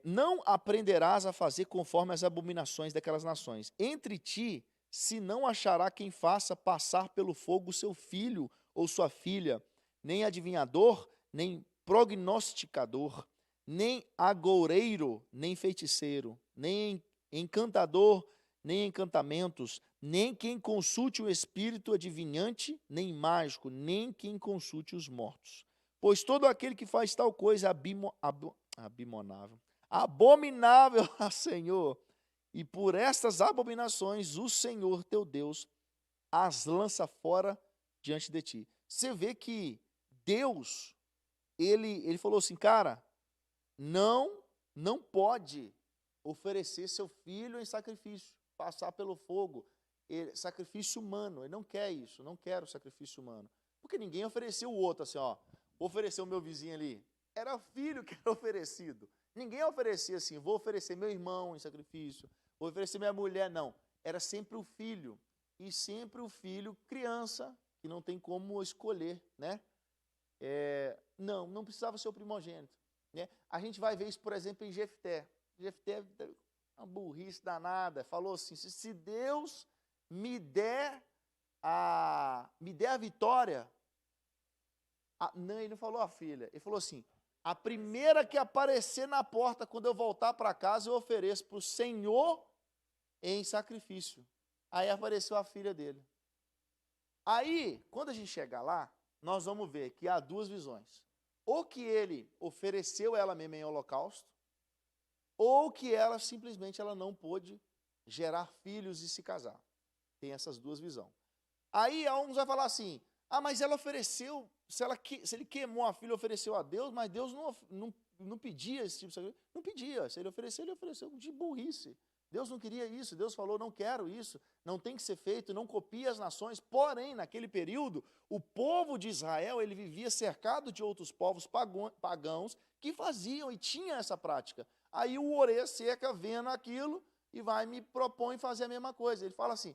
não aprenderás a fazer conforme as abominações daquelas nações. Entre ti se não achará quem faça passar pelo fogo seu filho ou sua filha, nem adivinhador, nem prognosticador, nem agoureiro, nem feiticeiro, nem encantador, nem encantamentos, nem quem consulte o espírito adivinhante, nem mágico, nem quem consulte os mortos. Pois todo aquele que faz tal coisa abominável ao Senhor, e por estas abominações o Senhor teu Deus as lança fora diante de ti. Você vê que Deus, ele falou assim, cara, não pode oferecer seu filho em sacrifício, passar pelo fogo, sacrifício humano. Ele não quer isso, não quer o sacrifício humano. Porque ninguém ofereceu o outro assim, vou oferecer o meu vizinho ali. Era o filho que era oferecido. Ninguém oferecia assim, vou oferecer meu irmão em sacrifício, vou oferecer minha mulher, não. Era sempre o filho, e sempre o filho criança, que não tem como escolher, né? Não precisava ser o primogênito, né? A gente vai ver isso, por exemplo, em Jefté. Jefté, uma burrice danada, falou assim, se Deus me der a vitória, não, ele não falou a filha, ele falou assim, a primeira que aparecer na porta quando eu voltar para casa, eu ofereço para o Senhor em sacrifício. Aí apareceu a filha dele. Aí, quando a gente chegar lá, nós vamos ver que há duas visões. Ou que ele ofereceu ela mesma em holocausto, ou que ela simplesmente não pôde gerar filhos e se casar. Tem essas duas visões. Aí alguns vão falar assim, mas ela ofereceu, se ele queimou a filha, ofereceu a Deus, mas Deus não pedia esse tipo de sacrifício. Não pedia, se ele ofereceu de burrice. Deus não queria isso, Deus falou, não quero isso, não tem que ser feito, não copie as nações. Porém, naquele período, o povo de Israel, ele vivia cercado de outros povos pagãos que faziam e tinham essa prática. Aí o orê seca vendo aquilo e vai me propõe fazer a mesma coisa. Ele fala assim,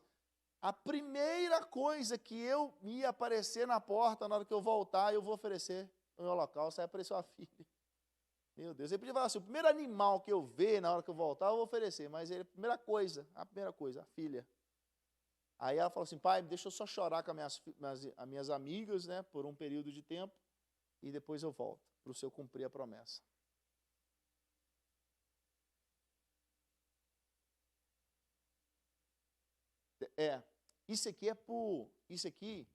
a primeira coisa que eu ia aparecer na porta, na hora que eu voltar, eu vou oferecer no holocausto. Aí apareceu a filha. Meu Deus, ele podia falar assim, o primeiro animal que eu ver na hora que eu voltar, eu vou oferecer. Mas a primeira coisa, a filha. Aí ela falou assim, pai, deixa eu só chorar com as minhas amigas, né, por um período de tempo, e depois eu volto, para o senhor cumprir a promessa. Isso aqui,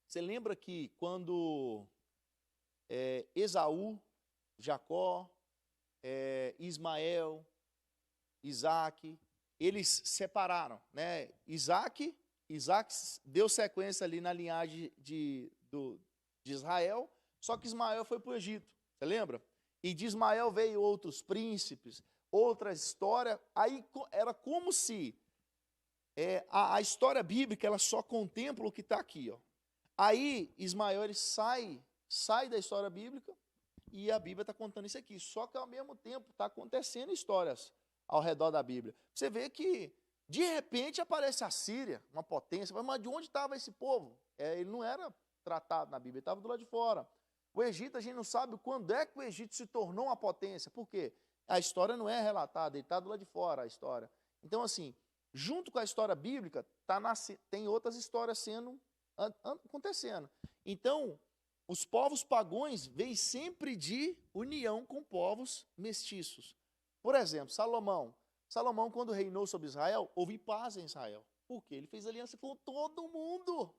você lembra que quando Esaú, Jacó, Ismael, Isaac, eles separaram, né? Isaac deu sequência ali na linhagem de Israel, só que Ismael foi para o Egito, você lembra? E de Ismael veio outros príncipes, outra história, aí era como se a história bíblica ela só contempla o que está aqui, ó. Aí Ismael ele sai da história bíblica e a Bíblia está contando isso aqui. Só que ao mesmo tempo está acontecendo histórias ao redor da Bíblia. Você vê que, de repente, aparece a Síria, uma potência, mas de onde estava esse povo? Ele não era tratado na Bíblia, ele estava do lado de fora. O Egito, a gente não sabe quando é que o Egito se tornou uma potência. Por quê? A história não é relatada, ele está do lado de fora, a história. Então, assim, junto com a história bíblica, tem outras histórias acontecendo. Então, os povos pagãos vêm sempre de união com povos mestiços. Por exemplo, Salomão, quando reinou sobre Israel, houve paz em Israel. Por quê? Ele fez aliança com todo mundo.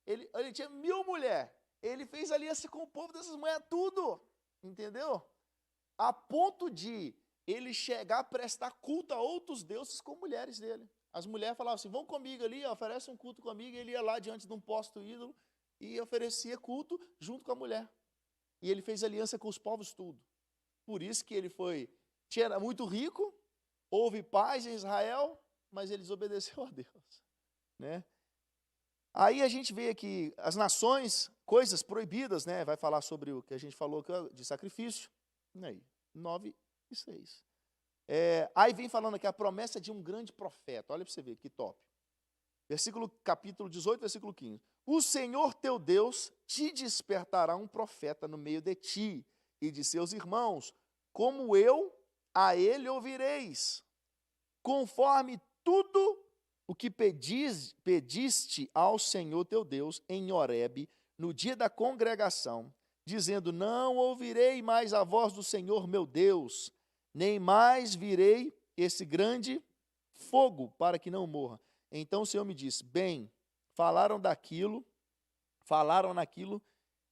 Ele tinha 1000 mulheres. Ele fez aliança com o povo dessas mulheres, tudo. Entendeu? A ponto de ele chegar a prestar culto a outros deuses com mulheres dele. As mulheres falavam assim, vão comigo ali, oferece um culto comigo. E ele ia lá diante de um posto ídolo e oferecia culto junto com a mulher. E ele fez aliança com os povos tudo. Por isso que ele era muito rico, houve paz em Israel, mas ele desobedeceu a Deus. Né? Aí a gente vê aqui as nações, coisas proibidas, né? Vai falar sobre o que a gente falou de sacrifício. Aí, 9 e 6. Aí vem falando aqui a promessa de um grande profeta. Olha para você ver, que top. Capítulo 18, versículo 15. O Senhor teu Deus te despertará um profeta no meio de ti e de seus irmãos, como eu a ele ouvireis, conforme tudo o que pediste ao Senhor teu Deus em Horebe, no dia da congregação, dizendo, não ouvirei mais a voz do Senhor meu Deus, nem mais virei esse grande fogo para que não morra. Então o Senhor me disse, bem, falaram naquilo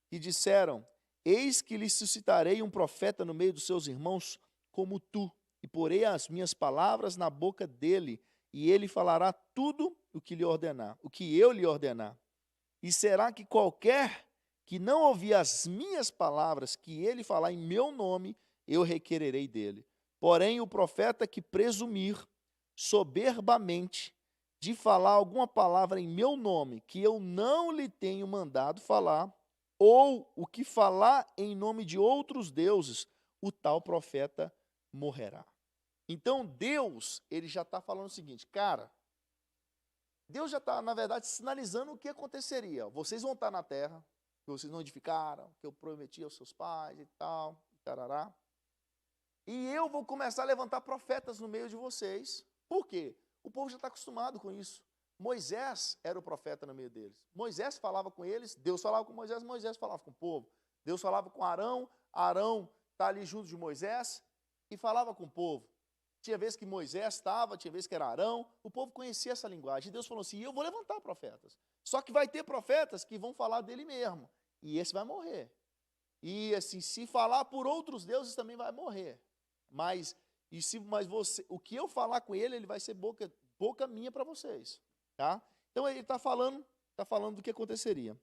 e disseram, eis que lhe suscitarei um profeta no meio dos seus irmãos como tu, e porei as minhas palavras na boca dele, e ele falará tudo o que eu lhe ordenar. E será que qualquer que não ouvir as minhas palavras que ele falar em meu nome, eu requererei dele. Porém, o profeta que presumir soberbamente de falar alguma palavra em meu nome, que eu não lhe tenho mandado falar, ou o que falar em nome de outros deuses, o tal profeta morrerá. Então, Deus, ele já está falando o seguinte, cara, Deus já está, na verdade, sinalizando o que aconteceria. Vocês vão estar na terra, que vocês não edificaram, que eu prometi aos seus pais e tal, tarará. E eu vou começar a levantar profetas no meio de vocês. Por quê? O povo já está acostumado com isso. Moisés era o profeta no meio deles. Moisés falava com eles, Deus falava com Moisés, Moisés falava com o povo. Deus falava com Arão, Arão está ali junto de Moisés e falava com o povo. Tinha vezes que Moisés estava, tinha vezes que era Arão, o povo conhecia essa linguagem. E Deus falou assim, eu vou levantar profetas. Só que vai ter profetas que vão falar dele mesmo. E esse vai morrer. E assim, se falar por outros deuses também vai morrer. Mas o que eu falar com ele vai ser boca minha para vocês. Tá? Então ele está falando do que aconteceria.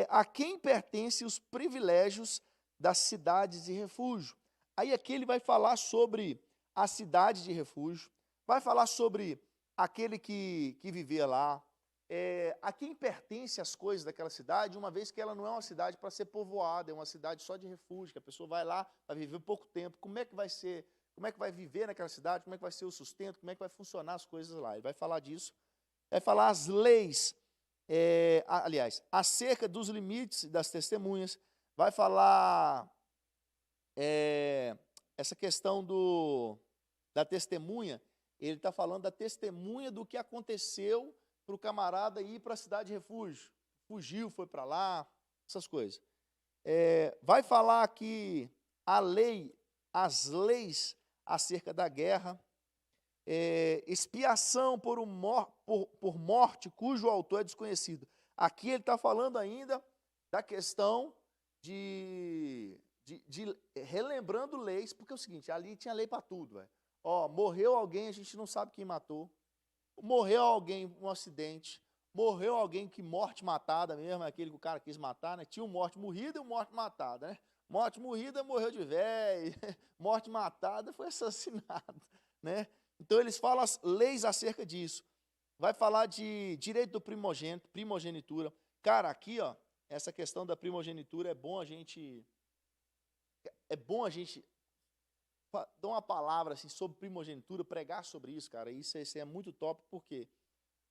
A quem pertencem os privilégios das cidades de refúgio? Aí aqui ele vai falar sobre a cidade de refúgio, vai falar sobre aquele que vivia lá, a quem pertence as coisas daquela cidade, uma vez que ela não é uma cidade para ser povoada, é uma cidade só de refúgio, que a pessoa vai lá, vai viver pouco tempo, como é que vai ser, como é que vai viver naquela cidade, como é que vai ser o sustento, como é que vai funcionar as coisas lá. Ele vai falar disso, vai falar as leis, acerca dos limites das testemunhas, vai falar essa questão da testemunha, ele está falando da testemunha do que aconteceu para o camarada ir para a cidade de refúgio. Fugiu, foi para lá, essas coisas. Vai falar aqui as leis acerca da guerra, expiação por morte cujo autor é desconhecido. Aqui ele está falando ainda da questão de relembrando leis, porque é o seguinte, ali tinha lei para tudo. Morreu alguém, a gente não sabe quem matou. Morreu alguém um acidente. Morreu alguém que morte matada mesmo, aquele que o cara quis matar, né? Tinha um morte morrida e um morte matada, né? Morte morrida morreu de velho, morte matada foi assassinado, né? Então eles falam as leis acerca disso. Vai falar de direito do primogenitura. Cara, aqui, essa questão da primogenitura é bom a gente dar uma palavra assim, sobre primogenitura, pregar sobre isso, cara, isso é muito top, porque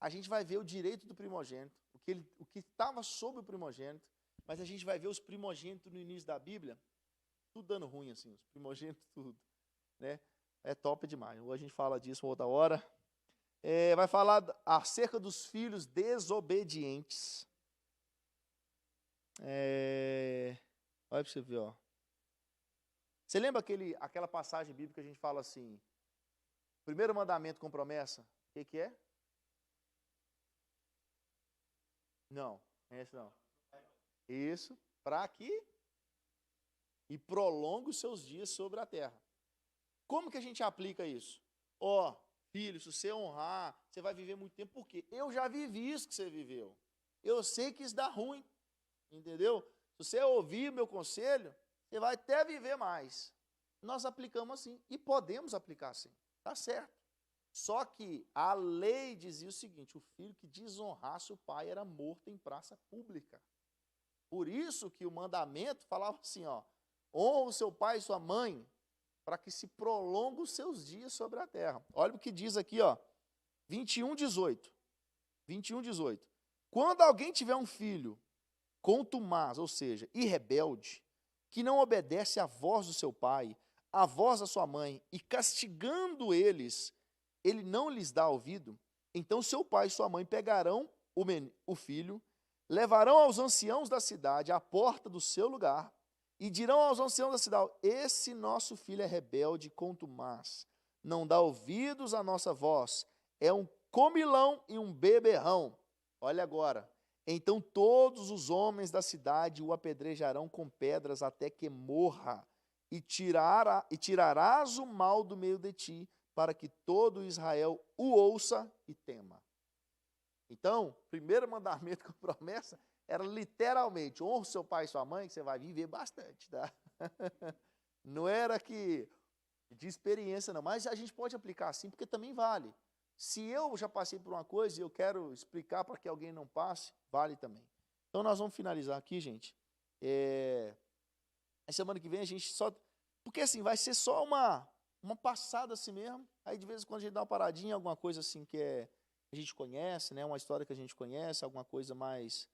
a gente vai ver o direito do primogênito, o que estava sobre o primogênito, mas a gente vai ver os primogênitos no início da Bíblia, tudo dando ruim, assim, os primogênitos, tudo, né? É top demais. Hoje a gente fala disso uma outra hora. Vai falar acerca dos filhos desobedientes. Olha para você ver, ó. Você lembra aquela passagem bíblica que a gente fala assim, primeiro mandamento com promessa, o que é? Não, esse não. Isso, para que e prolongue os seus dias sobre a terra. Como que a gente aplica isso? Ó, filho, se você honrar, você vai viver muito tempo, porque eu já vivi isso que você viveu. Eu sei que isso dá ruim, entendeu? Se você ouvir meu conselho, você vai até viver mais. Nós aplicamos assim, e podemos aplicar assim, tá certo. Só que a lei dizia o seguinte, o filho que desonrasse o pai era morto em praça pública. Por isso que o mandamento falava assim, ó, honra o seu pai e sua mãe, para que se prolongue os seus dias sobre a terra. Olha o que diz aqui, ó, 21:18. 21:18. Quando alguém tiver um filho contumaz, ou seja, e rebelde, que não obedece à voz do seu pai, à voz da sua mãe, e castigando eles, ele não lhes dá ouvido, então seu pai e sua mãe pegarão o filho, levarão aos anciãos da cidade à porta do seu lugar, e dirão aos anciãos da cidade, esse nosso filho é rebelde e contumaz, não dá ouvidos à nossa voz, é um comilão e um beberrão. Olha agora, então todos os homens da cidade o apedrejarão com pedras até que morra, e tirarás o mal do meio de ti, para que todo Israel o ouça e tema. Então, primeiro mandamento com promessa era literalmente, honra seu pai e sua mãe, que você vai viver bastante, tá? Não era que de experiência não, mas a gente pode aplicar assim, porque também vale. Se eu já passei por uma coisa e eu quero explicar para que alguém não passe, vale também. Então nós vamos finalizar aqui, gente. A semana que vem a gente só... Porque assim, vai ser só uma passada assim mesmo, aí de vez em quando a gente dá uma paradinha, alguma coisa assim que a gente conhece, né? Uma história que a gente conhece, alguma coisa mais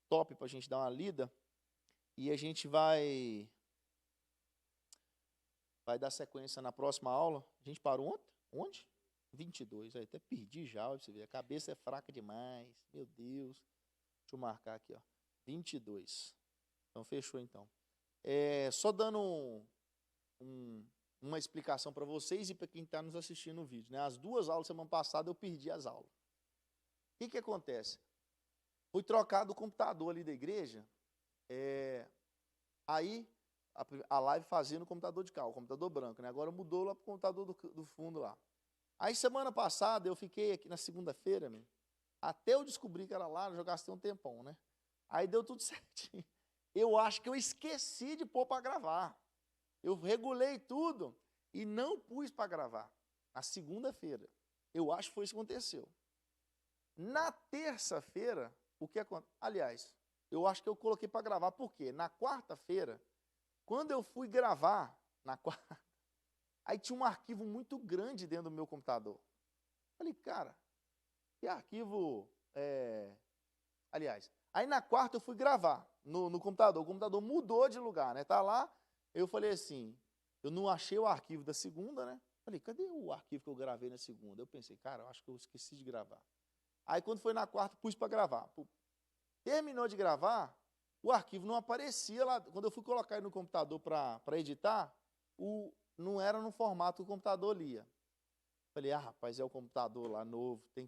top para a gente dar uma lida, e a gente vai dar sequência na próxima aula. A gente parou onde? 22, aí até perdi já, você vê, a cabeça é fraca demais, meu Deus. Deixa eu marcar aqui, ó, 22. Então fechou então. Só dando uma explicação para vocês e para quem está nos assistindo no vídeo, né? As 2 aulas semana passada eu perdi as aulas. O que acontece? Fui trocado o computador ali da igreja, aí a live fazia no computador de cá, o computador branco, né? Agora mudou lá para o computador do fundo lá. Aí semana passada eu fiquei aqui na segunda-feira, até eu descobrir que era lá, eu já gastei um tempão, né? Aí deu tudo certinho. Eu acho que eu esqueci de pôr para gravar. Eu regulei tudo e não pus para gravar. Na segunda-feira. Eu acho que foi isso que aconteceu. Na terça-feira, o que aconteceu? Aliás, eu acho que eu coloquei para gravar, por quê? Na quarta-feira, quando eu fui gravar, aí tinha um arquivo muito grande dentro do meu computador. Falei, cara, que arquivo... Aliás, aí na quarta eu fui gravar no computador. O computador mudou de lugar, né? Tá lá, eu falei assim, eu não achei o arquivo da segunda, né? Falei, cadê o arquivo que eu gravei na segunda? Eu pensei, cara, eu acho que eu esqueci de gravar. Aí quando foi na quarta, pus para gravar. Terminou de gravar, o arquivo não aparecia lá. Quando eu fui colocar ele no computador para editar, não era no formato que o computador lia. Falei, rapaz, é o computador lá novo, tem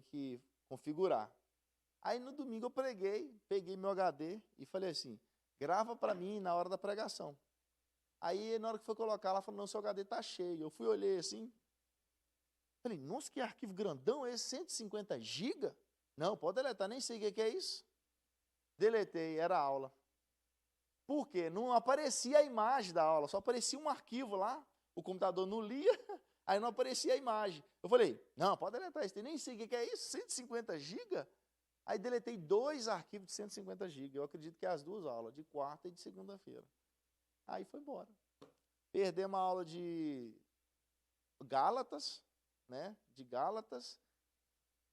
que configurar. Aí no domingo eu peguei meu HD e falei assim, grava para mim na hora da pregação. Aí na hora que foi colocar, ela falou, não, seu HD tá cheio. Eu fui, olhei assim, falei, nossa, que arquivo grandão esse, 150 GB? Não, pode deletar, nem sei o que é isso. Deletei, era aula. Por quê? Não aparecia a imagem da aula, só aparecia um arquivo lá, o computador não lia, aí não aparecia a imagem. Eu falei, não, pode deletar isso, nem sei o que é isso, 150 GB? Aí deletei 2 arquivos de 150 GB. Eu acredito que é as 2 aulas, de quarta e de segunda-feira. Aí foi embora. Perdemos a aula de Gálatas, né? De Gálatas.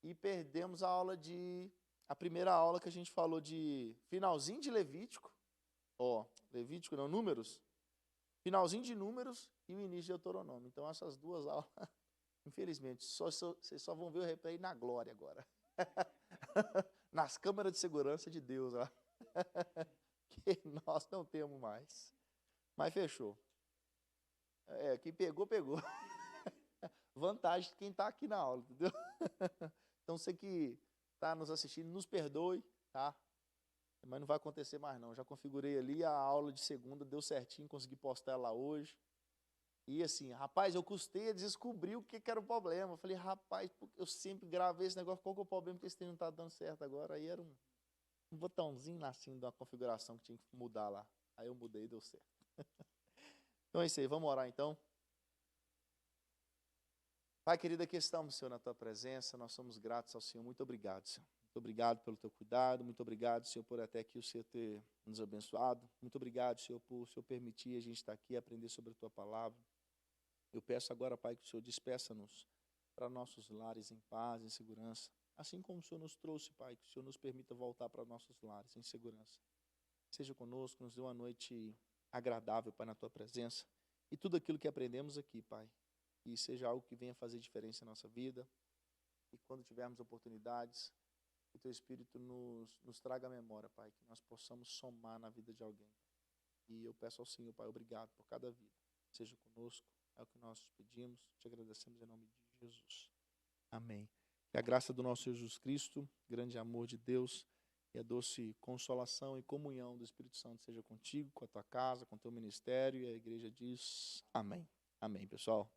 E perdemos a primeira aula que a gente falou de finalzinho de Levítico. Levítico não, Números. Finalzinho de Números e o início de Deuteronômio. Então, essas duas aulas, infelizmente, vocês só vão ver o replay na glória agora. Nas câmeras de segurança de Deus, ó. Que nós não temos mais. Mas fechou. Quem pegou, pegou. Vantagem de quem está aqui na aula, entendeu? Então, você que está nos assistindo, nos perdoe, tá? Mas não vai acontecer mais não. Já configurei ali a aula de segunda, deu certinho, consegui postar ela hoje. E assim, rapaz, eu custei a descobrir o que era o problema. Eu falei, rapaz, eu sempre gravei esse negócio, qual que é o problema que esse trem não está dando certo agora? Aí era um botãozinho assim da configuração que tinha que mudar lá. Aí eu mudei e deu certo. Então é isso aí, vamos orar então. Pai querido, aqui estamos, Senhor, na Tua presença, nós somos gratos ao Senhor, muito obrigado, Senhor. Muito obrigado pelo Teu cuidado, muito obrigado, Senhor, por até aqui o Senhor ter nos abençoado. Muito obrigado, Senhor, por o Senhor permitir a gente estar aqui e aprender sobre a Tua palavra. Eu peço agora, Pai, que o Senhor despeça-nos para nossos lares em paz, em segurança. Assim como o Senhor nos trouxe, Pai, que o Senhor nos permita voltar para nossos lares em segurança. Seja conosco, nos dê uma noite agradável, Pai, na Tua presença. E tudo aquilo que aprendemos aqui, Pai, que seja algo que venha fazer diferença em nossa vida. E quando tivermos oportunidades, que o Teu Espírito nos traga a memória, Pai, que nós possamos somar na vida de alguém. E eu peço ao Senhor, Pai, obrigado por cada vida. Seja conosco, é o que nós pedimos, te agradecemos em nome de Jesus. Amém. Que a graça do nosso Jesus Cristo, grande amor de Deus e a doce consolação e comunhão do Espírito Santo seja contigo, com a tua casa, com o teu ministério. E a igreja diz amém. Amém, pessoal.